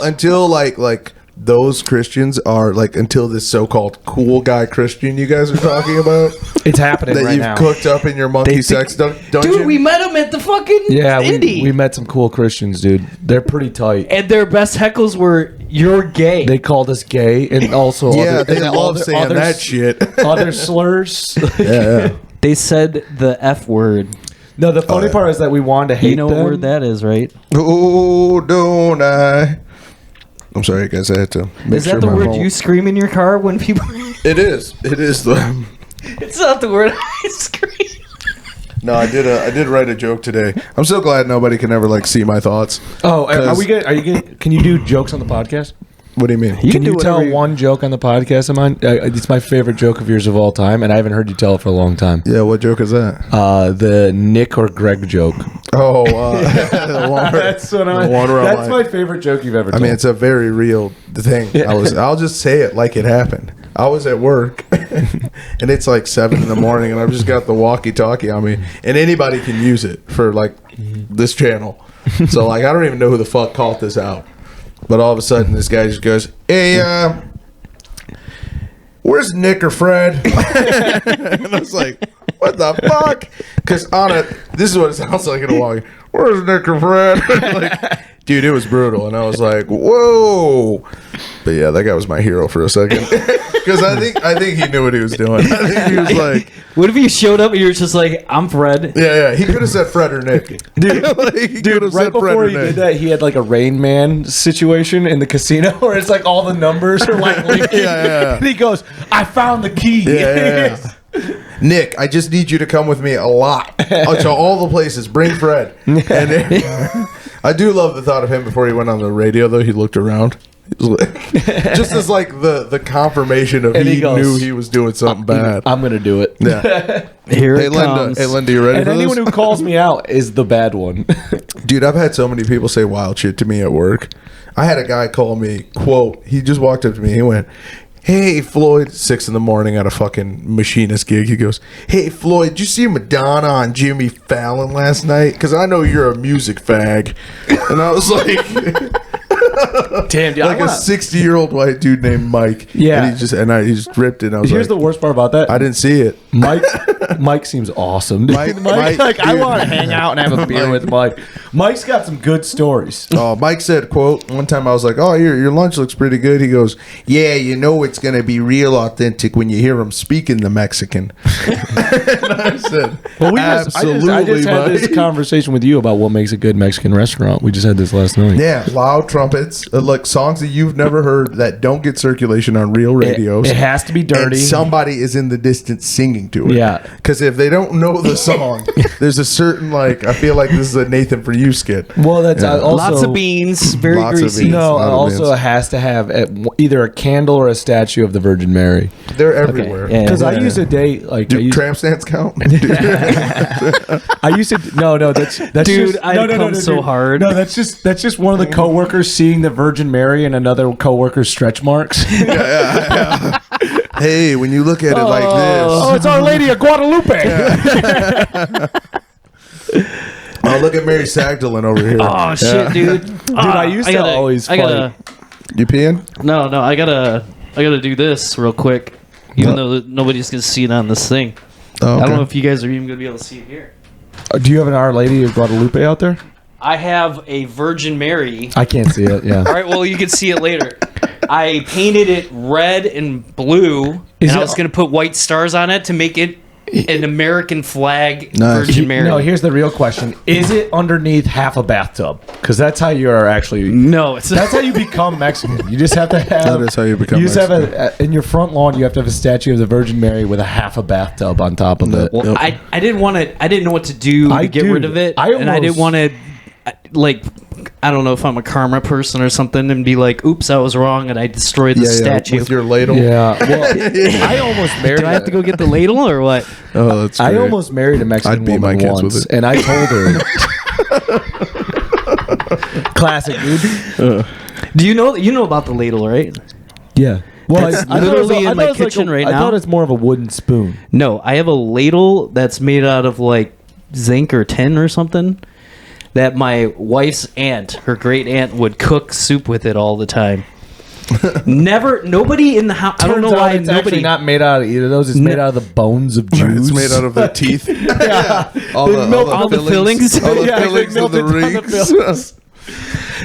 Until like those Christians are like, until this so-called cool guy Christian you guys are talking about. It's happening right now. That you've cooked up in your monkey sex dungeon. Dude, we met them at the fucking indie. We met some cool Christians, dude. They're pretty tight. And their best heckles were, you're gay. They called us gay and also they love saying that shit. Other slurs. Yeah. They said the F word. No, the funny part is that we wanted to hate them. You know what word that is, right? Oh, don't I? I'm sorry, guys. I had to make Is that the word you scream in your car when people... It is. It is the... It's not the word I scream. No, I did write a joke today. I'm so glad nobody can ever like see my thoughts. Oh, can you do jokes on the podcast? What do you mean? Can you tell one joke on the podcast of mine? It's my favorite joke of yours of all time, and I haven't heard you tell it for a long time. Yeah, what joke is that? The Nick or Greg joke. Oh, that's my favorite joke you've ever told. I mean, it's a very real thing. I'll just say it like it happened. I was at work, and it's like 7 a.m, and I've just got the walkie-talkie on me, and anybody can use it for like this channel. So like, I don't even know who the fuck called this out. But all of a sudden, this guy just goes, hey, where's Nick or Fred? And I was like, what the fuck? Because this is what it sounds like in a walkie. Where's Nick or Fred? Like, dude, it was brutal. And I was like, whoa. But yeah, that guy was my hero for a second. Because I think he knew what he was doing. I think he was like... What if you showed up and you were just like, I'm Fred? Yeah. He could have said Fred or Nick. Dude, right before he did that, he had like a Rain Man situation in the casino where it's like all the numbers are like linking. Yeah. And he goes, I found the key. Yeah. Nick, I just need you to come with me a lot. To all the places. Bring Fred. And I do love the thought of him before he went on the radio, though. He looked around. Just as like the confirmation of he knew he was doing something bad. I'm gonna do it. Yeah. Here it comes. Hey Linda, you ready and for anyone this? who calls me out is the bad one. Dude, I've had so many people say wild shit to me at work. I had a guy call me, quote, he just walked up to me, he went, hey Floyd, 6 a.m. at a fucking machinist gig. He goes, hey Floyd, did you see Madonna on Jimmy Fallon last night? Because I know you're a music fag. And I was like... Damn, dude, like a 60-year-old white dude named Mike. Yeah, and he just ripped it. And I was Here's the worst part about that. I didn't see it. Mike seems awesome. Mike, like I want to hang out and have a beer with Mike. Mike's got some good stories. Oh, Mike said, quote, one time I was like, oh, your lunch looks pretty good. He goes, yeah, you know it's going to be real authentic when you hear him speaking the Mexican. And I said, well, absolutely, I just had this conversation with you about what makes a good Mexican restaurant. We just had this last night. Yeah, loud trumpets, like songs that you've never heard that don't get circulation on real radios. It has to be dirty. And somebody is in the distance singing to it. Yeah. Because if they don't know the song, there's a certain I feel like this is a Nathan for you skit. Well, that's also Lots of beans, very Lots of greasy. beans. No, Lot of also beans. has to have either a candle or a statue of the Virgin Mary. They're everywhere. yeah. Because I used to date like Do tramp stamps count? I used to no that's Dude, just, I come so hard. No, that's just one of the coworkers seeing the Virgin Mary and another coworker's stretch marks. Hey, when you look at it like this, Oh, it's Our Lady of Guadalupe. oh, look at Mary Sagdalene over here. Oh shit, dude! Dude, I used to always I gotta. You peeing? No, I gotta do this real quick. Even though nobody's gonna see it on this thing. Oh, okay. I don't know if you guys are even gonna be able to see it here. Do you have an Our Lady of Guadalupe out there? I have a Virgin Mary. I can't see it. Yeah. All right, well you can see it later. I painted it red and blue, and I was gonna put white stars on it to make it an American flag Nice. Virgin Mary. No, here's the real question: is it underneath half a bathtub? Because that's how you are actually. No, it's That's how you become Mexican. You just have to have. That is how you become You just have in your front lawn. You have to have a statue of the Virgin Mary with a half a bathtub on top of it. Well, I didn't want to. I didn't know what to do to get rid of it, and I didn't want to. I don't know if I'm a karma person or something, and be like, "Oops, I was wrong," and I destroyed the statue. with your ladle. Yeah. Well, I almost married. Do I have to go get the ladle or what? Oh, that's. I great. almost married a Mexican I'd beat woman my kids once, with it. and I told her. Classic, dude. Do you know about the ladle, right? Yeah. Well, It's literally in my kitchen right I now. thought it's more of a wooden spoon. No, I have a ladle that's made out of like zinc or tin or something. That my wife's aunt, her great aunt, would cook soup with it all the time. Nobody in the house. I don't know Turns out why it's actually nobody. not made out of either of those. It's made out of the bones of Jews. It's made out of their teeth. all the fillings. All the Yeah, fillings they of the melted down the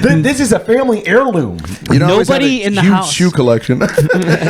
rings. This is a family heirloom. You know, I always had Nobody a in the huge house. shoe collection.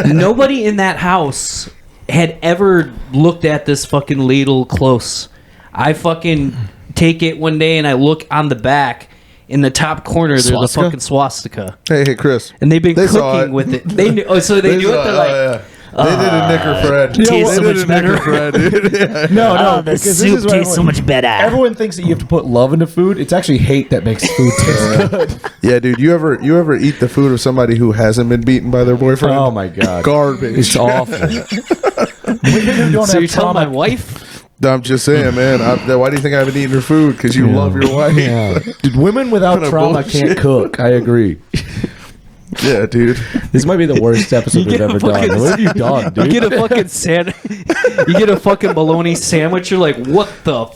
Nobody in that house had ever looked at this fucking ladle close. I fucking take it one day and I look on the back. In the top corner, there's a Swastika? fucking swastika. hey, Chris. And they've been They saw cooking it. with it. They knew. Oh, so they knew it. They're like, yeah. They did a Knicker Fred. tastes so They did much a Knicker better. Fred, dude. Yeah. No, the because this soup is what tastes so much better. Everyone thinks that you have to put love into food. It's actually hate that makes food taste good. Yeah, dude. You ever eat the food of somebody who hasn't been beaten by their boyfriend? Oh my god, Garbage. it's awful. Women who don't so have you're telling trauma. my wife? I'm just saying, man. Why do you think I haven't eaten her food? Because you love your wife. Yeah. Dude, women without Kinda trauma bullshit. can't cook. I agree. Yeah, dude. This might be the worst episode we've get a ever done. fucking- What have you done, dude? You get a fucking you get a fucking bologna sandwich. You're like, what the?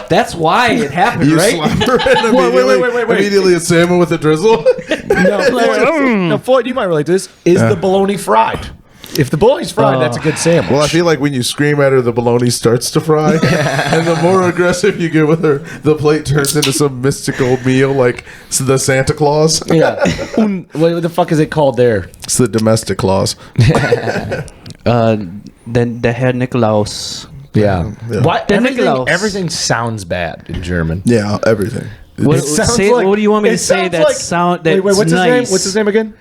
That's why it happened, You right? slap her and wait. immediately a salmon with a drizzle. No, Floyd, you might relate to this. Is the bologna fried? If the bologna's fried, that's a good sandwich. Well, I feel like when you scream at her, the bologna starts to fry, and the more aggressive you get with her, the plate turns into some mystical meal like the Santa Claus. yeah. What the fuck is it called there? It's the domestic clause. Then the Herr Nikolaus. Yeah. Yeah. Why, The Nikolaus. everything sounds bad in German. Yeah, everything. What, It sounds say, like- what do you want me it to say? sounds That like- sound. That's Wait, what's his name? nice. What's his name again?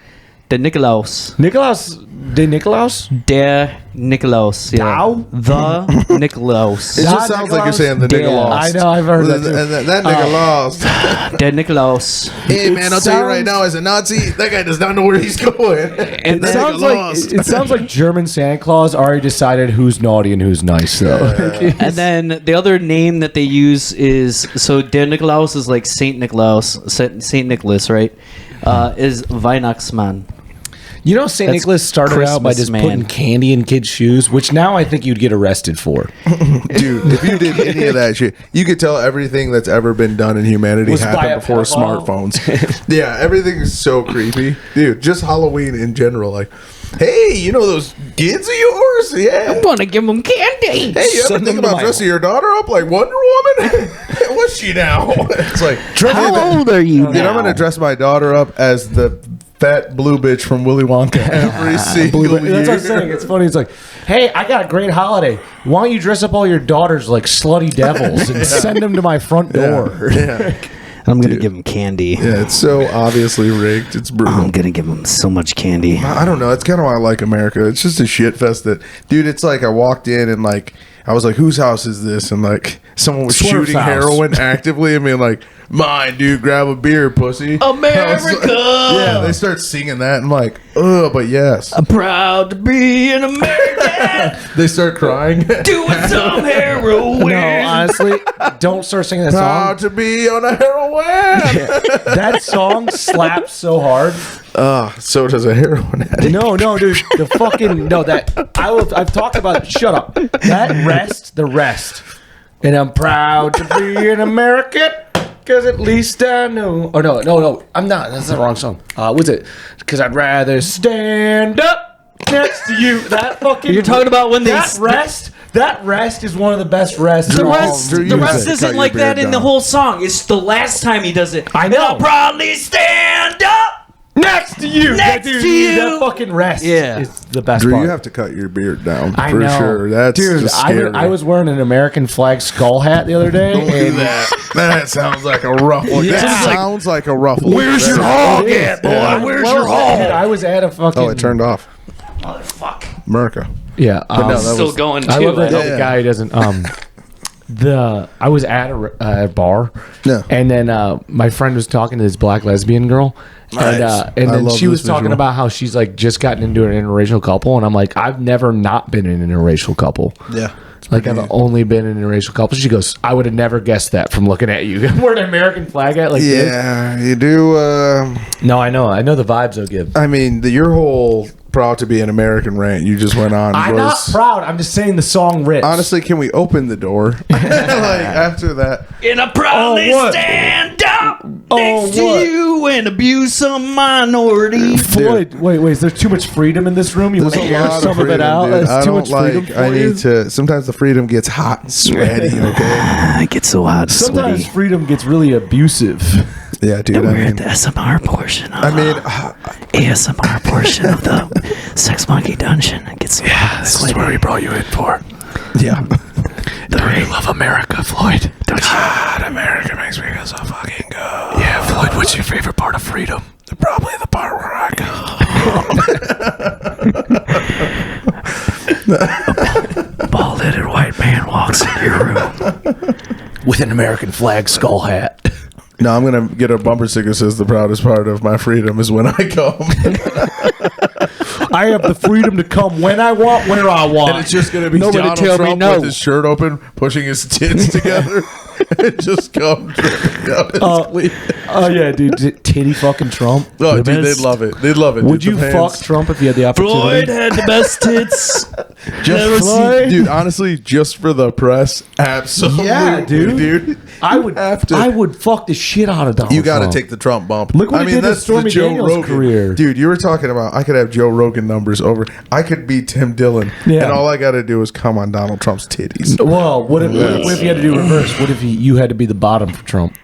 The Nikolaus. Nikolaus. De Nikolaus? Der Nikolaus. Yeah. Thou? The Nikolaus. It Not just sounds like you're Nikolaus? saying the nigga Yeah. lost. I know, I've heard that too. And that nigga lost. Der Nikolaus. Hey, man, I'll tell you right sounds- now, as a Nazi, that guy does not know where he's going. And It that sounds nigga like lost. it sounds like German Santa Claus already decided who's naughty and who's nice, though. And then the other name that they use is so Der Nikolaus is like Saint Nikolaus, Saint Nicholas, right? Is Weihnachtsmann. You know, St. That's Nicholas started out by Christmas, just man. putting candy in kids' shoes, which now I think you'd get arrested for. Dude, if you did any of that shit, you could tell everything that's ever been done in humanity Was by happened a before pedophile. smartphones. Yeah, everything is so creepy. Dude, just Halloween in general. Like, hey, you know those kids of yours? Yeah. Want to give them candy? Hey, you ever Send think them to about my dressing your daughter up like Wonder Woman? What's she now? It's like, How old are you dude, I'm going to dress my daughter up as the fat blue bitch from Willy Wonka every single year. That's what I'm saying. It's funny. It's like, hey, I got a great holiday. Why don't you dress up all your daughters like slutty devils and send them to my front door? Yeah. I'm gonna give them candy. Yeah, it's so obviously rigged. It's brutal. I'm gonna give them so much candy. I don't know. It's kind of why I like America. It's just a shit fest that, dude, it's like I walked in and like, I was like, whose house is this? And like someone was Swerve's shooting house. heroin actively and being like, mine, dude, grab a beer, pussy. America! Yeah, they start singing that. And I'm like, ugh, but yes. I'm proud to be an American. They start crying. Doing some heroin. No, honestly, don't start singing that Proud song. to be on a heroin. That song slaps so hard. So does a heroin addict. No, dude. The fucking I've talked about. Shut up. The rest. And I'm proud to be an American, cause at least I know. Oh no. I'm not. That's the wrong song. What's it? Cause I'd rather stand up next to you. That fucking. You're talking about when they That rest is one of the best rests. The in all rest, of the rest Cut isn't your like that beard in the down. whole song. It's the last time he does it. I know. And I'll proudly stand up. next to you. Next Dude, to you. That fucking rest. Yeah. is the best Drew, part. you have to cut your beard down I for know. sure. That's dude. just scary. I was wearing an American flag skull hat the other day. Don't do and that. That sounds like a rough one. Yeah. That sounds like a rough one. Where's your That- hog at, boy? Yeah. Where's Well, your hog? dude, I was at a fucking. Oh, it turned off. Motherfuck. America. Yeah, no, that Still was- going too. I love that Yeah. the guy doesn't. I was at a bar, Yeah. and then my friend was talking to this black lesbian girl, and Nice. and I then love she was this talking visual. about how she's like just gotten into an interracial couple, and I'm like, I've never not been in an interracial couple. Yeah. Like I've only been in an interracial couple. She goes, I would have never guessed that from looking at you. We're an American flag hat like this. Yeah, you do. No, I know the vibes they'll give. I mean, your whole proud to be an American rant you just went on I'm not was. proud. I'm just saying the song rips. Honestly, can we open the door? Like after that. And I proudly Oh, what? stand up Oh, next to what? you and abuse some minority. Floyd, wait, is there too much freedom in this room? You want There's to a air lot some of of it freedom, out? dude. That's I too don't much freedom like. for I you? need to. Sometimes the freedom gets hot and sweaty. Okay. It gets so hot, Sometimes freedom gets really abusive. Yeah, dude. I mean, SMR portion. Of ASMR portion of the Sex Monkey Dungeon. It gets so hot. This is where we brought you in for. yeah. You love America, Floyd. Don't you? God, America makes me feel so fucking good. Yeah, Floyd, what's your favorite part of freedom? Probably the part where I go. A bald-headed white man walks in your room. With an American flag skull hat. No, I'm gonna get a bumper sticker that says the proudest part of my freedom is when I come. I have the freedom to come when I want, where I want. And it's just gonna be Nobody Donald tell me Trump no. with his shirt open, pushing his tits together, and just come dripping down his sleeve. Oh yeah, dude, titty fucking Trump. Oh, the dude, best. they'd love it. They'd love it. Would dude. you The fuck fans- Trump if you had the opportunity? Floyd had the best tits. Never Floyd? seen. Dude, honestly, just for the press, absolutely, Yeah, dude. I would have to. I would fuck the shit out of Donald You got to Trump. take the Trump bump. Look what he did to that's the Stormy Joe Daniels' Rogan career. Dude, you were talking about I could have Joe Rogan numbers over. I could be Tim Dillon, Yeah. and all I got to do is come on Donald Trump's titties. Well, what if you had to do reverse? What if you had to be the bottom for Trump?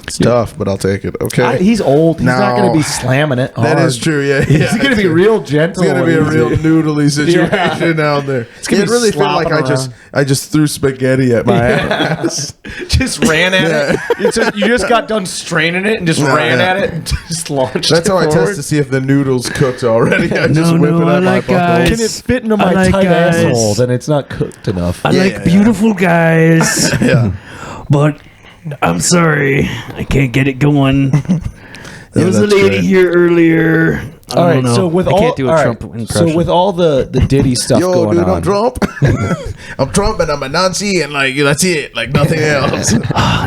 It's tough, but I'll take it. Okay, He's old. He's not No. going to be slamming it. that hard. is true. Yeah, He's going to be real gentle. It's gonna be a when real he's- noodly situation out there. It's gonna it be really felt like slopping I just threw spaghetti at my ass. just ran at it. You just got done straining it and just Yeah, ran yeah. at it and just launched That's it how I forward. test to see if the noodle's cooked already. I just No, whip no, it I out my like butt. guys. Can it fit into my like tight guys. asshole? Then it's not cooked enough. I Yeah, like yeah, beautiful guys, Yeah. but I'm sorry, I can't get it going. There was a that's lady great. here earlier. All right, so with I all can't do a all right, Trump impression. so with all the Diddy stuff Yo, going dude, on, I'm Trump. I'm Trump and I'm a Nazi and like that's it, like nothing else.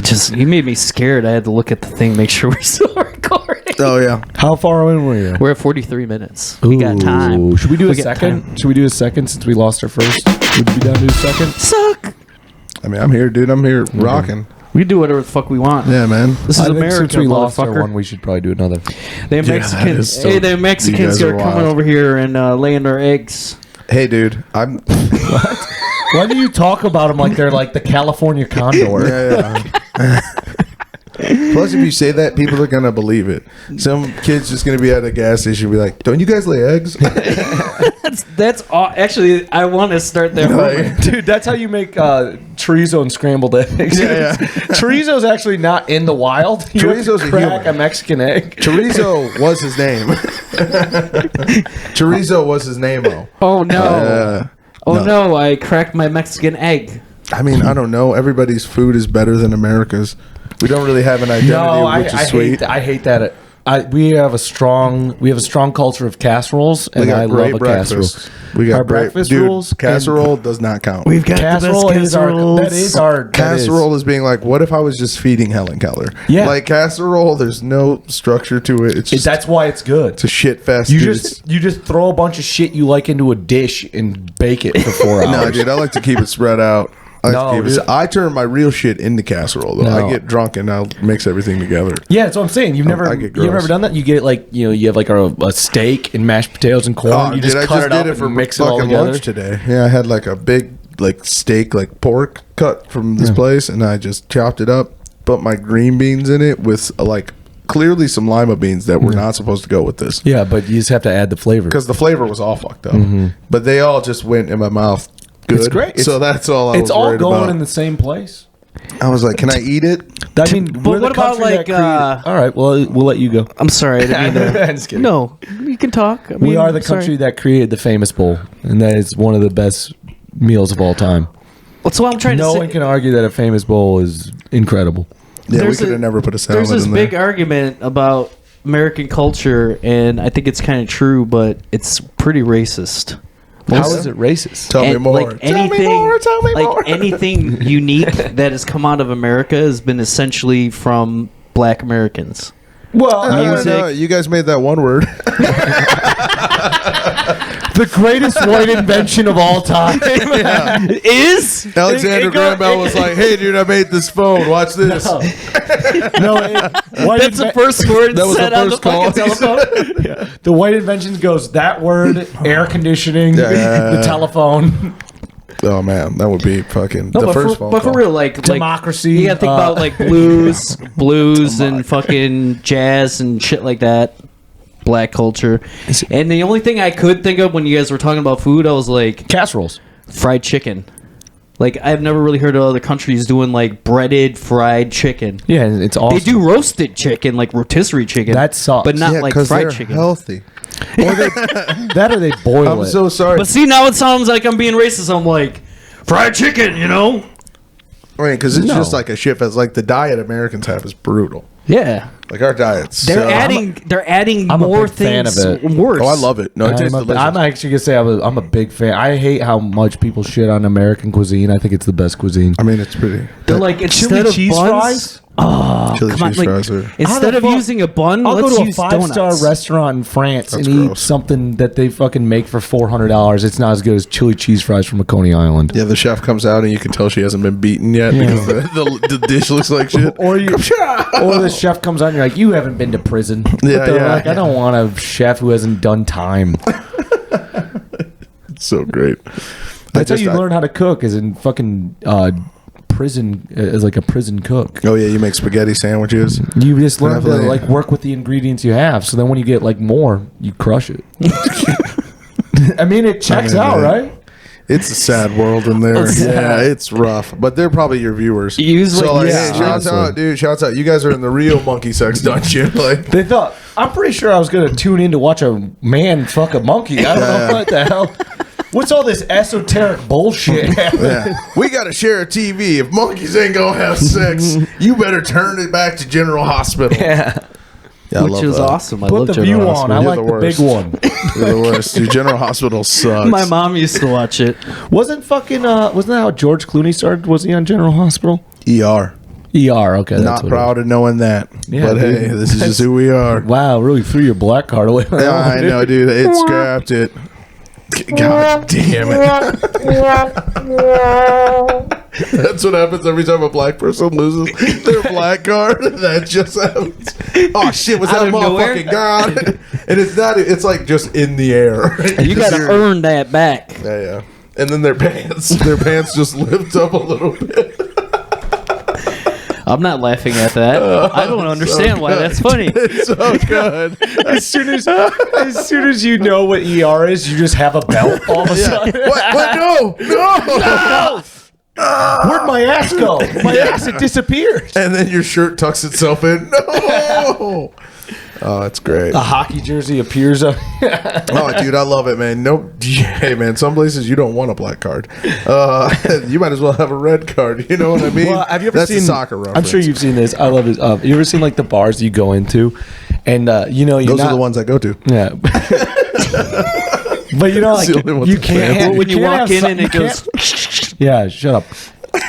just you made me scared. I had to look at the thing, make sure we're still recording. Oh yeah. how far in were you? We're at 43 minutes. We got time. Ooh, should we do a got second? time. Should we do a second since we lost our first? Would you be down to do a second? Suck. I mean, I'm here, dude. I'm here rocking. We can do whatever the fuck we want. Yeah, man. This is I think America, since we lost our motherfucker. one, we should probably do another. Them Yeah, Mexicans, that is so- hey, them you Mexicans guys are are coming wild. over here and laying their eggs. Hey, dude. I'm. Why do you talk about them like they're like the California condor? Yeah. Plus, if you say that, people are gonna believe it. Some kid's just gonna be at a gas station and be like, "Don't you guys lay eggs?" That's actually, I want to start there. Like, Dude, that's how you make chorizo and scrambled eggs. Yeah, yeah. Chorizo's actually not in the wild. You have to Chorizo's a crack human. a Mexican egg. Chorizo was his name. Chorizo was his name-o. Oh no! Oh no, I cracked my Mexican egg. I mean, I don't know. Everybody's food is better than America's. We don't really have an identity of which is sweet. I hate that. We have a strong culture of casseroles, and I love a casserole. We got our breakfast rules. Casserole does not count. We've got Casserole the best casseroles. Casserole is being like, what if I was just feeding Helen Keller? Yeah. Like casserole, there's no structure to it. It's just, That's why it's good. it's a shit fest. You just throw a bunch of shit you like into a dish and bake it for 4 hours. No, dude, I like to keep it spread out. I turn my real shit into casserole though. No. I get drunk and I'll mix everything together. Yeah, that's what I'm saying. You've never done that. You get like you have like a steak and mashed potatoes and corn. You just cut it up and mix it all together. Lunch today. Yeah, I had like a big like steak, like pork cut from this place, and I just chopped it up, put my green beans in it with like clearly some lima beans that were not supposed to go with this. Yeah, but you just have to add the flavor because the flavor was all fucked up. But they all just went in my mouth. Good. It's great. So that's all. It's all going in the same place. I was like, "Can I eat it?" I mean, but what about like? All right, well, we'll let you go. I'm sorry. I didn't mean to. I'm just kidding. No, you can talk. I mean, We are the country that created the famous bowl, and that is one of the best meals of all time. That's what I'm trying to say. No one can argue that a famous bowl is incredible. Yeah, we could have never put a salad in there. There's this big argument about American culture, and I think it's kind of true, but it's pretty racist. How is it racist? Tell me more. Like anything unique that has come out of America has been essentially from Black Americans. Well, Music. You guys made that one word. the greatest white invention of all time is Alexander Graham Bell was like, "Hey, dude, I made this phone. Watch this." That's the first word that was said the on the first call. fucking telephone. Yeah. The white invention goes that word, air conditioning, the telephone. Oh man, that would be fucking No, the but first for, phone but for call. real, like Democracy, you gotta think about like blues and fucking jazz and shit like that. Black culture. And the only thing I could think of when you guys were talking about food, I was like Casseroles. fried chicken. Like I've never really heard of other countries doing like breaded fried chicken. Yeah, it's awesome. They do roasted chicken, like rotisserie chicken. That sucks. but not like 'cause fried they're chicken. healthy. Or that or they boil I'm it. so sorry. But see, now it sounds like I'm being racist. I'm like fried chicken, you know? I mean, because it's No. just like a shit fest. Like the diet Americans have is brutal. Yeah. Like our diets. They're adding I'm a more big fan things of it. worse. Oh, I love it. No, it tastes delicious. I'm actually gonna say I'm a big fan. I hate how much people shit on American cuisine. I think it's the best cuisine. I mean, it's pretty. They're like instead of cheese buns, fries. Oh, Chili come on, cheese like, fries are- instead of using a bun, I'll let's go to a use 5-star donuts. restaurant in France That's and eat gross. something that they fucking make for $400. It's not as good as chili cheese fries from Coney Island. Yeah, the chef comes out and you can tell she hasn't been beaten yet because the dish looks like shit. Or the chef comes out and you're like, you haven't been to prison. Yeah, yeah. Like, I don't want a chef who hasn't done time. It's so great. That's how you learn how to cook, is in fucking prison, as like a prison cook. Oh yeah, you make spaghetti sandwiches. You just learn to Definitely. like work with the ingredients you have. So then when you get like more, you crush it. I mean, it checks out, right? It's a sad world in there. Yeah, it's rough. But they're probably your viewers. Usually, So like, yeah, hey, shouts out, dude. Shouts out. You guys are in the real monkey sex dungeon. Like, They thought, I'm pretty sure I was going to tune in to watch a man fuck a monkey. I don't know what the hell. What's all this esoteric bullshit? yeah, we got to share a TV. If monkeys ain't gonna have sex, you better turn it back to General Hospital. Yeah. Yeah, I which love is that. awesome. I Put love the General view on. Hospital. I You're like the the big worst. one. You're the worst. Dude, General Hospital sucks. My mom used to watch it. Wasn't that how George Clooney started? Was he on General Hospital? ER. ER, okay. That's Not what proud of knowing that. Yeah, but dude. hey, this is just who we are. Wow, really threw your black card away. Yeah, I know, dude. It scrapped it. God damn it. That's what happens every time a black person loses their black card. That just happens. Oh shit, was Out that of nowhere? motherfucking gone? And it's not, it's like just in the air. You got to earn that back. Yeah, yeah. And then their pants just lift up a little bit. I'm not laughing at that. I don't understand why that's funny. It's so good. as soon as you know what ER is, you just have a belt all of a sudden. What? No! No! Where'd my ass go? My ass had disappeared. And then your shirt tucks itself in. No! Oh, that's great. A hockey jersey appears. Oh, dude, I love it, man. No, hey, man, some places you don't want a black card. You might as well have a red card. You know what I mean? Well, have you ever That's seen a soccer reference. I'm sure you've seen this. I love this. You ever seen like the bars you go into, and you know Those are the ones I go to. Yeah. But you know, like It's the only ones you that can't. fancy. Have, When you can't walk have in si- and it you goes. can't- Yeah, shut up.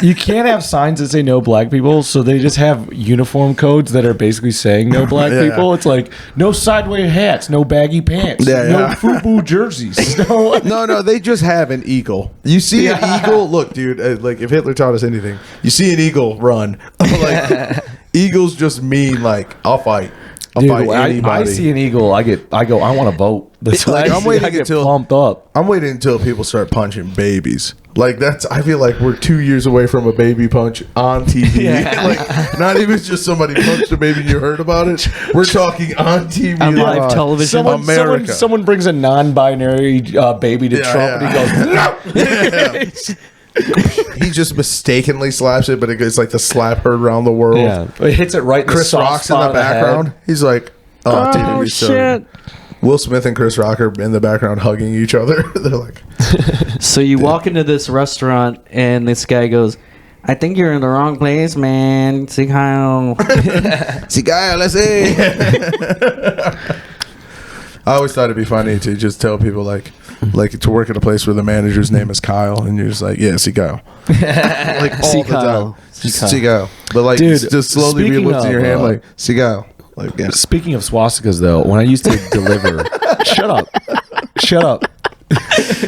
You can't have signs that say no black people, so they just have uniform codes that are basically saying no black Yeah. people. It's like no sideways hats, no baggy pants, Yeah, no yeah. FUBU jerseys. No. No, they just have an eagle. You see an eagle. Look, dude. Like if Hitler taught us anything, you see an eagle, run. Like eagles just mean like I'll fight. I'll Dude, fight when I anybody. see an eagle, I go, I want to vote. That's Like, why I'm waiting I get until- pumped up. I'm waiting until people start punching babies. Like that's. I feel like we're 2 years away from a baby punch on TV. Yeah. Like not even just somebody punched a baby and you heard about it. We're talking on TV. On live television. America. Someone brings a non-binary baby to Yeah, Trump, yeah. and he goes, no. He just mistakenly slaps it, but it's like the slap heard around the world. Yeah, it hits it right in the Chris soft Rock's in spot the of head. background. He's like, oh, dude, Oh, we started. Will Smith and Chris Rock are in the background hugging each other. They're like, So you walk into this restaurant and this guy goes, I think you're in the wrong place, man. See how Cigar, let's see. I always thought it'd be funny to just tell people like to work at a place where the manager's name is Kyle, and you're just like, yeah, see Kyle, like all See the Kyle. time, see Kyle, but like Dude, just slowly be speaking lifting your of, hand like see Kyle, like yeah. Speaking of swastikas, though, when I used to deliver, shut up.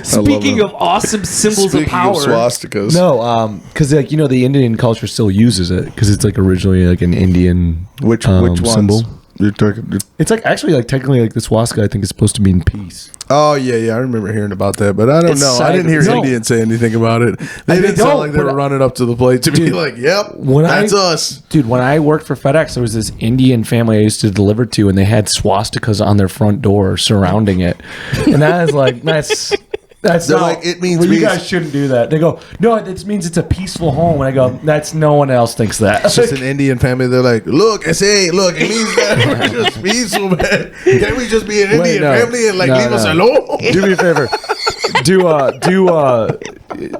Speaking of awesome symbols of power. swastikas, No, because like the Indian culture still uses it because it's like originally like an Indian which symbol. ones? You're talking. It's like actually like technically like the swastika I think is supposed to mean peace. Oh yeah, I remember hearing about that, but I don't It's know. I didn't hear no. Indians say anything about it. They They didn't don't, sound like they but were running up to the plate to be like, "Yep, that's us." Dude, when I worked for FedEx, there was this Indian family I used to deliver to, and they had swastikas on their front door surrounding it. And I was like, that's They're not, like, it means well, you peace. guys shouldn't do that. They go, no, it means it's a peaceful home. And I go, that's no one else thinks that. It's just an Indian family. They're like, look, it means that we're just peaceful, man. Can't we just be an Indian family and leave us alone? Do me a favor.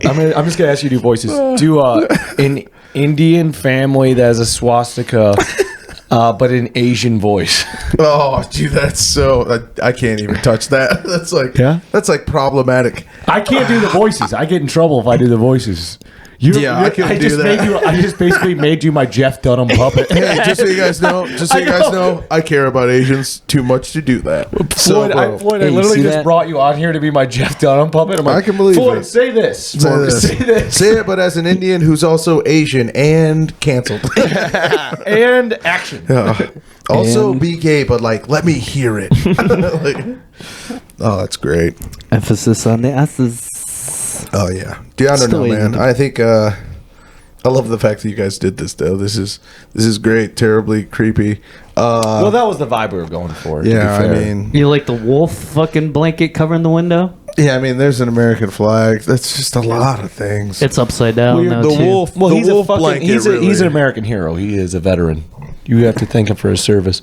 I'm just gonna ask you to do voices. Do an Indian family that has a swastika, but an Asian voice. Oh, dude, that's so. I can't even touch that. That's like problematic. I can't do the voices. I get in trouble if I do the voices. I couldn't do that. I just basically made you my Jeff Dunham puppet. Hey, just so you guys know, I care about Asians too much to do that. Floyd, I Hey, you literally see just that? brought you on here to be my Jeff Dunham puppet. I'm like, I can believe Floyd, it. say this. Say this. Say it, but as an Indian who's also Asian and canceled. And action. Also, And- be gay, but let me hear it. Oh, that's great. Emphasis on the S's. Oh yeah, dude, I don't Still know, man. waiting. I think I love the fact that you guys did this, though. This is great. Terribly creepy. Well, that was the vibe we were going for. to Yeah, be I fair. mean, You like the wolf fucking blanket covering the window? there's an American flag. That's just a lot of things. It's upside down Well, now the too. wolf. Well, the he's wolf a fucking blanket. he's really. an American hero. He is a veteran. You have to thank him for his service.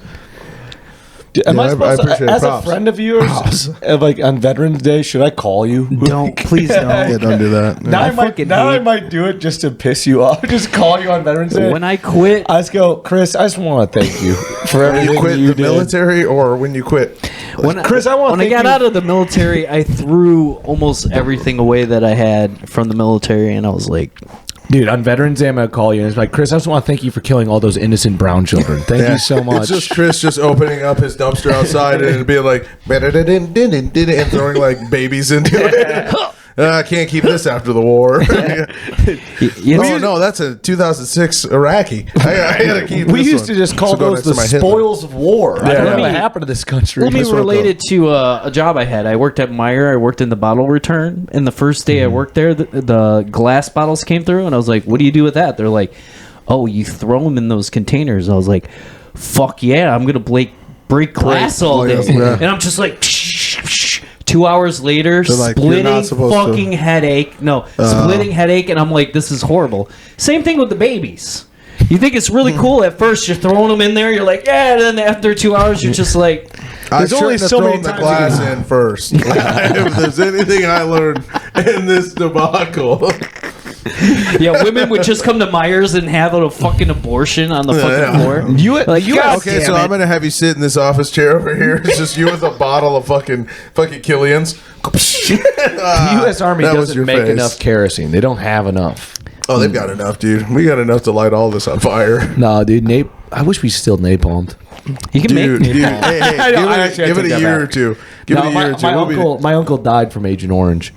Am Yeah, I supposed I appreciate to, as props. a friend of yours, like on Veterans Day, should I call you? Don't, please don't. Yeah, don't do that. Now, I I fucking might do it just to piss you off. Just call you on Veterans Day. When I quit, I just go, Chris, I just want to thank you for When everything you quit you the did. military, or when you quit. Chris, I wanna when I thank got you- out of the military, I threw almost everything away that I had from the military, and I was like, Dude, on Veterans Day, I'm going to call you. And it's like, Chris, I just want to thank you for killing all those innocent brown children. Thank you so much. It's just Chris just opening up his dumpster outside and being like, and throwing babies into it. I can't keep this after the war. No, that's a 2006 Iraqi. I gotta keep. We this used one. to just call So go those next the to my Hitler. spoils of war. I don't know yeah. what happened to this country. let me This one, relate it to a job I had. I worked at Meijer. I worked in the bottle return. And the first day I worked there, the glass bottles came through, and I was like, "What do you do with that?" They're like, "Oh, you throw them in those containers." I was like, "Fuck yeah, I'm gonna break glass all day." Yeah. And I'm just like, 2 hours later, They're like, "You're not splitting supposed to." fucking headache. No, splitting headache, and I'm like, "This is horrible." Same thing with the babies. You think it's really cool at first. You're throwing them in there. You're like, yeah. And then after 2 hours, you're just like, There's only so many times the you glass can- in first. If there's anything I learned in this debacle, yeah. Women would just come to Myers and have a fucking abortion on the fucking floor. Like, God okay, damn so it. I'm gonna have you sit in this office chair over here. It's just you with a bottle of fucking Killian's. The U.S. Army That was doesn't your make face. enough kerosene. They don't have enough. Oh, they've got enough, dude. We got enough to light all this on fire. No, dude. I wish we still napalmed. You can Dude, make dude, hey, I know, I give it take a that year back. or two. Give it a year or two. my uncle died from Agent Orange.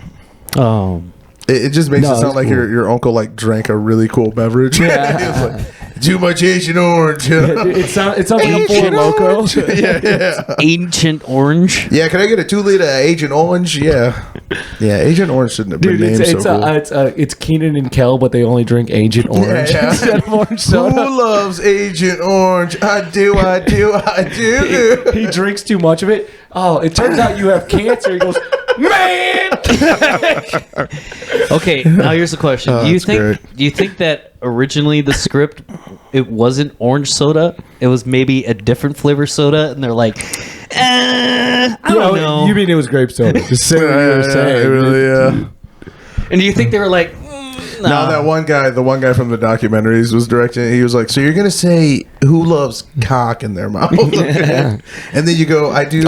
Oh. It just makes No, it sound it's like cool. your uncle like drank a really cool beverage. Yeah. He was like, too much Asian orange. It sounds like a Four Loco. yeah. Ancient Orange. Yeah, can I get a 2-liter Agent Orange? Yeah. Yeah, Agent Orange shouldn't have been Dude, named it's so cool. it's Keenan and Kel, but they only drink Agent Orange Yeah. instead of orange Who soda. loves Agent Orange? I do. He drinks too much of it. Oh, it turns out you have cancer. He goes, man. Okay, now here's the question: Oh, Do you that's think great. do you think that originally the script it wasn't orange soda? It was maybe a different flavor soda, and they're like, I don't know. You mean it was grape soda? Just say what you were saying. Really, And do you think they were like, No, that one guy, the one guy from the documentaries was directing it. He was like, so you're going to say who loves cock in their mouth? And then you go, I do.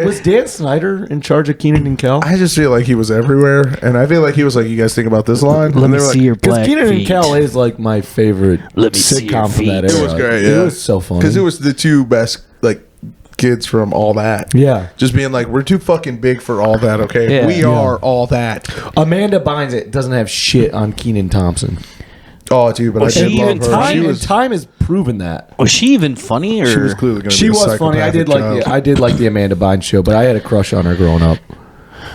Was Dan Snyder in charge of Keenan and Kel? I just feel like he was everywhere. And I feel like he was like, you guys think about this line? Let And me they were see like, your Because black Keenan and feet. Kel is like my favorite Let me see your sitcom from that feet. era. It was great, yeah. It was so funny. because it was the two best like kids from All That. Yeah. Just being like, we're too fucking big for All That, okay? Yeah. We Yeah. are All That. Amanda Bynes it doesn't have shit on Keenan Thompson. Oh, dude, but I Was she did love even her. tired? She Time, was, time has proven that. Was she even funny? Or she was clearly going to be She a was funny. I did psychopathic child. like the Amanda Bynes show, but I had a crush on her growing up.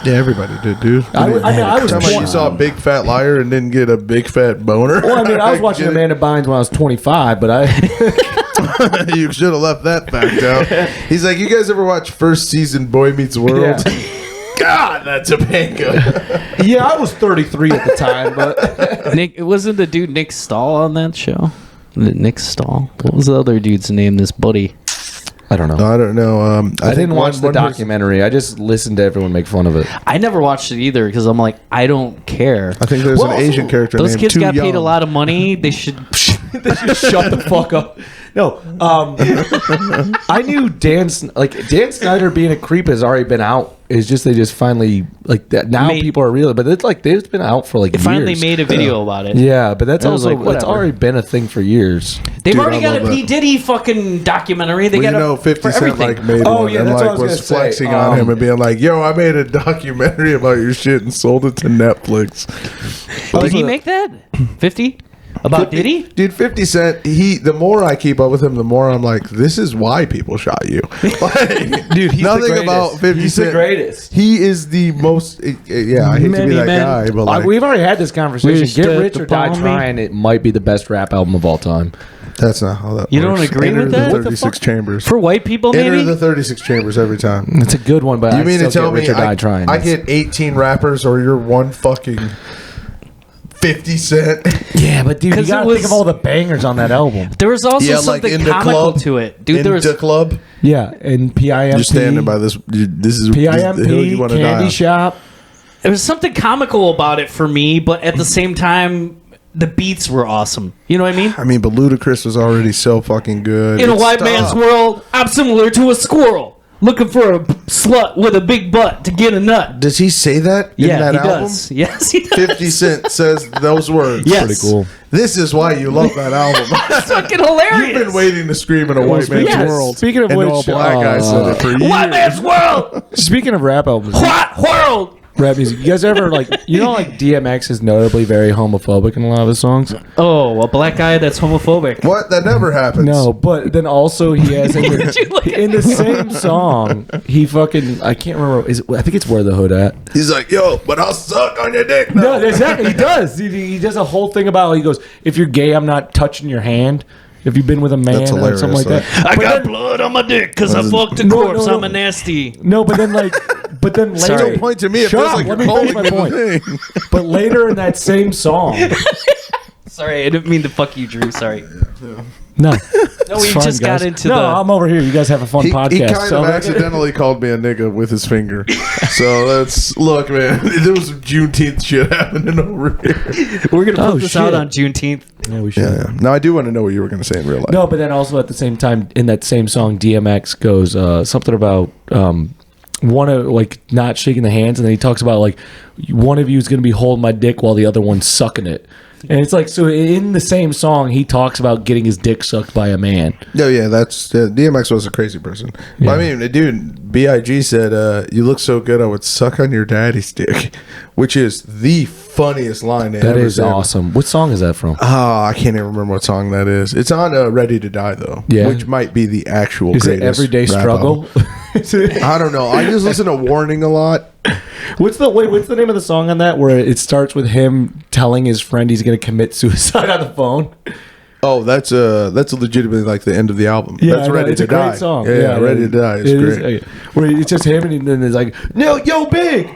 Yeah, everybody did, dude. I was Talking about you saw a big fat liar and didn't get a big fat boner. Well, I mean, I was watching Amanda Bynes when I was 25, but You should have left that fact out. He's like, you guys ever watch first season Boy Meets World? God, that's a pango. yeah, I was 33 at the time, but Nick? It wasn't the dude Nick Stahl on that show. Nick Stahl. What was the other dude's name? This buddy. I don't know. I don't know. I didn't watch the documentary. I just listened to everyone make fun of it. I never watched it either because I'm like, I don't care. I think there's Well, an Asian character Those named kids Too got Young. paid a lot of money. They should. They just shut the fuck up. No, I knew Dan Snyder being a creep has already been out. It's just they just finally like that now people are real, but it's like they've been out for like They years. finally made a video about it. Yeah, but that's I was also like, it's whatever. already been a thing for years. They've Dude, already I got a love P that. Diddy fucking documentary. They Well, got you know, 50 for Cent everything. like made Oh, one yeah, and that's what I like was was gonna say. flexing on him and being like, "Yo, I made a documentary about your shit and sold it to Netflix." Did he make that? 50? About Diddy? Dude, 50 Cent, the more I keep up with him, the more I'm like, this is why people shot you. Like, Dude, he's nothing the about 50 He's Cent. the greatest. He is the most, yeah, I hate to Many be that men. guy, but like, We've already had this conversation. Wish Get that Rich or Die upon me. Trying. It might be the best rap album of all time. that's not how that You works. don't agree Enter with the that? What the 36 chambers. For white people, Enter maybe? the 36 chambers every time. It's a good one, but You I mean to still tell get me Rich or Die Trying. I get 18 rappers or you're one fucking 50 Cent? Yeah, but dude, you 'Cause it gotta was- think of all the bangers on that album. There was also Yeah, like something in the comical club. to it. Dude, In there was... the club? Yeah, and PIMP. You're standing by this. This is the hill PIMP, you want to die Candy on. Shop. There was something comical about it for me, but at the same time, the beats were awesome. You know what I mean? I mean, but Ludacris was already so fucking good. In a It's white tough. man's world, I'm similar to a squirrel looking for a slut with a big butt to get a nut. Does he say that in Yeah, that he album? does. Yes, he does. 50 Cent says those words. Yes. Pretty cool. This is why you love that album. It's fucking hilarious. You've been waiting to scream in a white man's yes. world. Speaking of and which, no black guy said it for years. White man's world. Speaking of rap albums, White world. rap music. You guys ever like like DMX is notably very homophobic in a lot of his songs? Oh, a black guy that's homophobic. What? That never happens. No, but then also he has in Did you look the, at in the same song, he fucking I can't remember. I think it's Where the Hood At. He's like, yo, but I'll suck on your dick. No, now. exactly. He does. He does a whole thing about. He goes, if you're gay, I'm not touching your hand. If you've been with a man That's or something like hilarious, that. I But got then- blood on my dick because I fucked a No, corpse. no, I'm a no. nasty. No, but then later. Sorry. Don't point to me. It Shut feels up, like let you're me finish calling my me point. the thing. But later in that same song, Sorry, I didn't mean to fuck you, Drew. Sorry. No, No, we fine, just got guys. into no, the. I'm over here. You guys have a fun podcast. He kind of accidentally called me a nigga with his finger. So look, man. There was some Juneteenth shit happening over here. We're gonna put this shit. out on Juneteenth. Yeah, we should. Yeah. Now I do want to know what you were going to say in real life. No, but then also at the same time, in that same song, DMX goes something about one of like not shaking the hands, and then he talks about like one of you is going to be holding my dick while the other one's sucking it. And it's like, so in the same song, he talks about getting his dick sucked by a man. No, yeah, that's DMX was a crazy person. Yeah. I mean, dude, B.I.G. said, "You look so good, I would suck on your daddy's dick," which is the funniest line. That is awesome. What song is that from? Oh, I can't even remember what song that is. It's on "Ready to Die" though, Yeah. which might be the actual. Is it Everyday rap Struggle? album. I don't know. I just listen to Warning a lot. What's the name of the song on that where it starts with him telling his friend he's going to commit suicide on the phone? Oh, that's legitimately like the end of the album. Yeah, That's I know. Ready It's to a great Die. song. Yeah, Ready to Die is It great. where it's just him and then there's like, no, yo, big,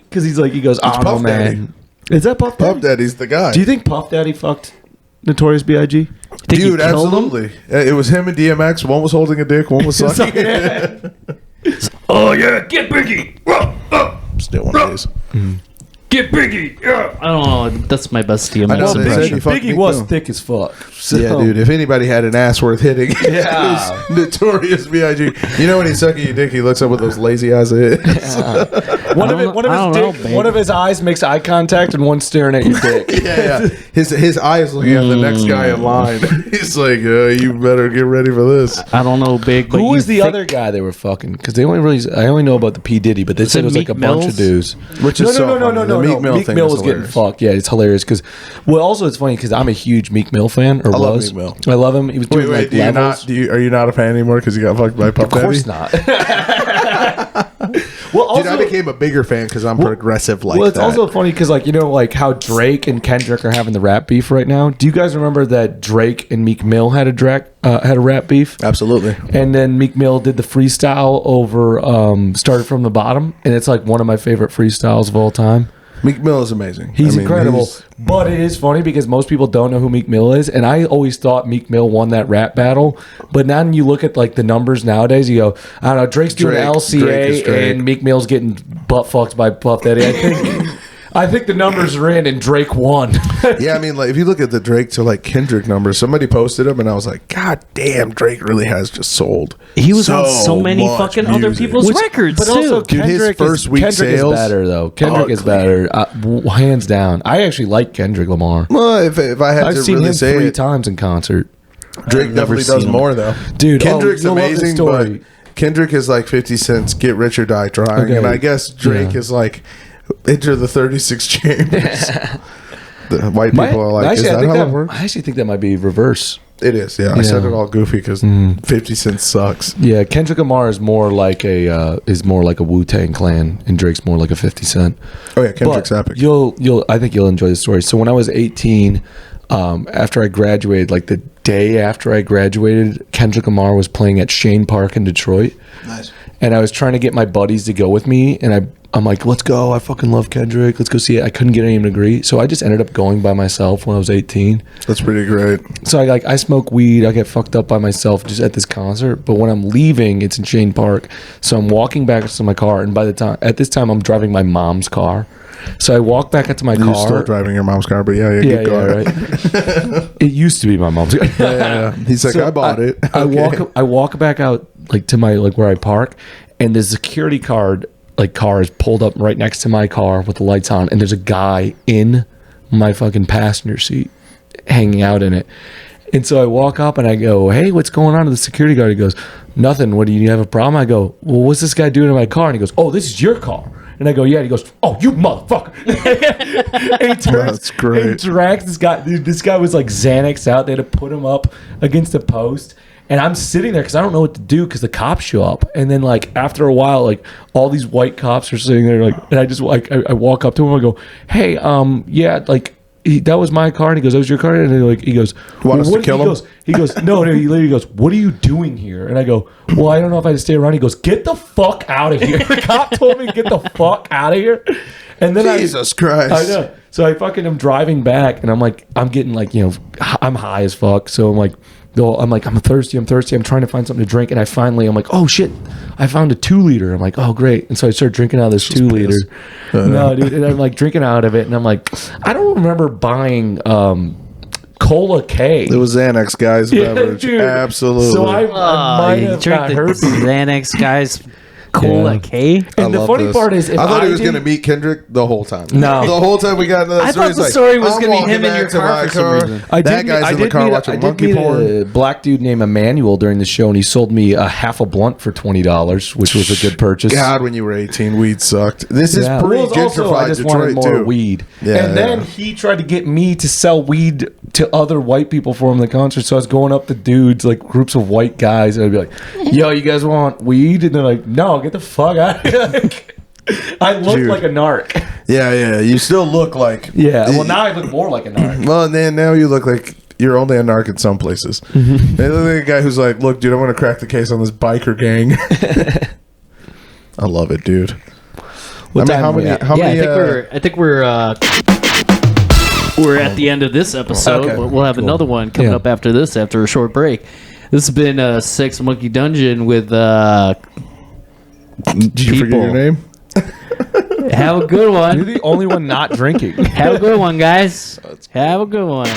because he's like, he goes, I don't know, Puff Daddy. man. Is that Puff Daddy? Puff Daddy's the guy. Do you think Puff Daddy fucked Notorious B.I.G.? Think he Dude, killed him? absolutely. It was him and DMX. One was holding a dick, one was sucking it. Oh yeah, get Biggie. Still one of these. Get Biggie. Yeah. I don't know. That's my best DMX I know, they said impression. he fucked Biggie Meek was Mill. thick as fuck. So- Yeah, dude. If anybody had an ass worth hitting, Yeah. it was Notorious B.I.G. You know when he's sucking your dick, he looks up with those lazy eyes of his. One of his eyes makes eye contact and one's staring at your dick. Yeah. His eyes looking at the next guy in line. He's like, you better get ready for this. I don't know, big. But Who was you the think- other guy they were fucking? Because I only know about the P Diddy, but they said it was like a Meek bunch of Mills? dudes. Which is so funny. The Meek Mill Meek thing Mill is was getting hilarious. fucked. Yeah, it's hilarious because. Well, also it's funny because I'm a huge Meek Mill fan. Or I love was. Meek Mill. I love him. He was doing like levels. are you not a fan anymore because you got fucked by Puff Of course Daddy? not. Well, also, Dude, I became a bigger fan because I'm progressive like well, it's that. also funny because, like, you know, like how Drake and Kendrick are having the rap beef right now. Do you guys remember that Drake and Meek Mill had a rap beef? Absolutely. And then Meek Mill did the freestyle over Started From the Bottom, and it's like one of my favorite freestyles of all time. Meek Mill is amazing. He's incredible. But it is funny because most people don't know who Meek Mill is, and I always thought Meek Mill won that rap battle. But now when you look at like the numbers nowadays, you go, I don't know, Drake's doing Drake is LCA Drake. and Meek Mill's getting butt fucked by Puff Daddy. I think the numbers are in and Drake won. Yeah, I mean, like if you look at the Drake to like Kendrick numbers, somebody posted them, and I was like, God damn, Drake really has just sold. He was on so many much fucking other music. people's records But too. also, Dude, his Kendrick first week Kendrick sales, is better though. Kendrick is ugly. better, hands down. I actually like Kendrick Lamar. Well, if I had I've to seen really him say 3 it, times in concert. Drake never definitely does seen him. more though. Dude, Kendrick's you'll love this amazing, story. but Kendrick is like 50 Cent's "Get Rich or Die Trying," Okay. and I guess Drake Yeah. is like "Enter the 36 Chambers." The white people are like, "Is that how it works?" I actually think that might be reverse. It is. Yeah, I said it all goofy because 50 Cent sucks. Yeah, Kendrick Lamar is more like a Wu-Tang Clan, and Drake's more like a 50 Cent. Oh yeah, Kendrick's But epic. I think you'll enjoy the story. So when I was 18, after I graduated, like the day after I graduated, Kendrick Lamar was playing at Shane Park in Detroit. Nice. And I was trying to get my buddies to go with me, and I'm like, let's go. I fucking love Kendrick. Let's go see it. I couldn't get anyone to agree, so I just ended up going by myself when I was 18. That's pretty great. So I smoke weed. I get fucked up by myself just at this concert. But when I'm leaving, it's in Shane Park. So I'm walking back to my car, and at this time, I'm driving my mom's car. So I walk back into my You're car. still driving your mom's car, but yeah, Yeah, keep going. right. It used to be my mom's car. Yeah. He's like, So I bought it. I walk back out like to my where I park, and the security car is pulled up right next to my car with the lights on, and there's a guy in my fucking passenger seat hanging out in it. And so I walk up and I go, "Hey, what's going on?" to the security guard. He goes, "Nothing. What do you have a problem?" I go, "Well, what's this guy doing in my car?" And he goes, "Oh, this is your car." And I go, "Yeah." And he goes, "Oh, you motherfucker!" And he turns, That's great. and drags this guy. Dude, this guy was like Xanaxed out. They had to put him up against a post. And I'm sitting there because I don't know what to do because the cops show up. And then like after a while, like all these white cops are sitting there, like, and I just like I walk up to him. I go, "Hey, yeah, like." That was my car, and he goes, "That was your car," and he goes, Want us to kill him? He goes, no, he literally goes, "What are you doing here?" And I go, "Well, I don't know if I have to stay around." He goes, "Get the fuck out of here!" The cop told me to get the fuck out of here, and then Jesus Christ. I know. So I fucking am driving back, and I'm like, I'm getting like, I'm high as fuck. So I'm like, I'm thirsty. I'm trying to find something to drink, and I'm like, oh shit, I found a 2-liter. I'm like, oh great, and so I start drinking out of this 2-liter. No, dude, and I'm like drinking out of it, and I'm like, I don't remember buying Cola K. It was Xanax, guys. Beverage. Dude. Absolutely. So I might have got herpes. Xanax, guys. Cola K. And the funny part is, I thought he was going to meet Kendrick the whole time. No. The whole time we got into that I story, thought the story was going to be him in your car for some reason. That guy's in the car watching monkey porn. A black dude named Emmanuel during the show, and he sold me a half a blunt for $20, which was a good purchase. God, when you were 18, weed sucked. This is I pre-gentrified just Detroit, wanted more too. weed. Yeah, and then he tried to get me to sell weed to other white people for him in the concert. So I was going up to dudes, like groups of white guys, and I'd be like, yo, you guys want weed? And they're like, no, get the fuck out of here. I look like a narc. Yeah. You still look like... Yeah, well, now I look more like a narc. Well, and then now you look like you're only a narc in some places. They look like a guy who's like, look, dude, I want to crack the case on this biker gang. I love it, dude. How many? I think we're at the end of this episode. Okay. But we'll have another one coming up after this, after a short break. This has been Sex Monkey Dungeon with Did you forget your name? Have a good one. You're the only one not drinking. Have a good one, guys. Have a good one.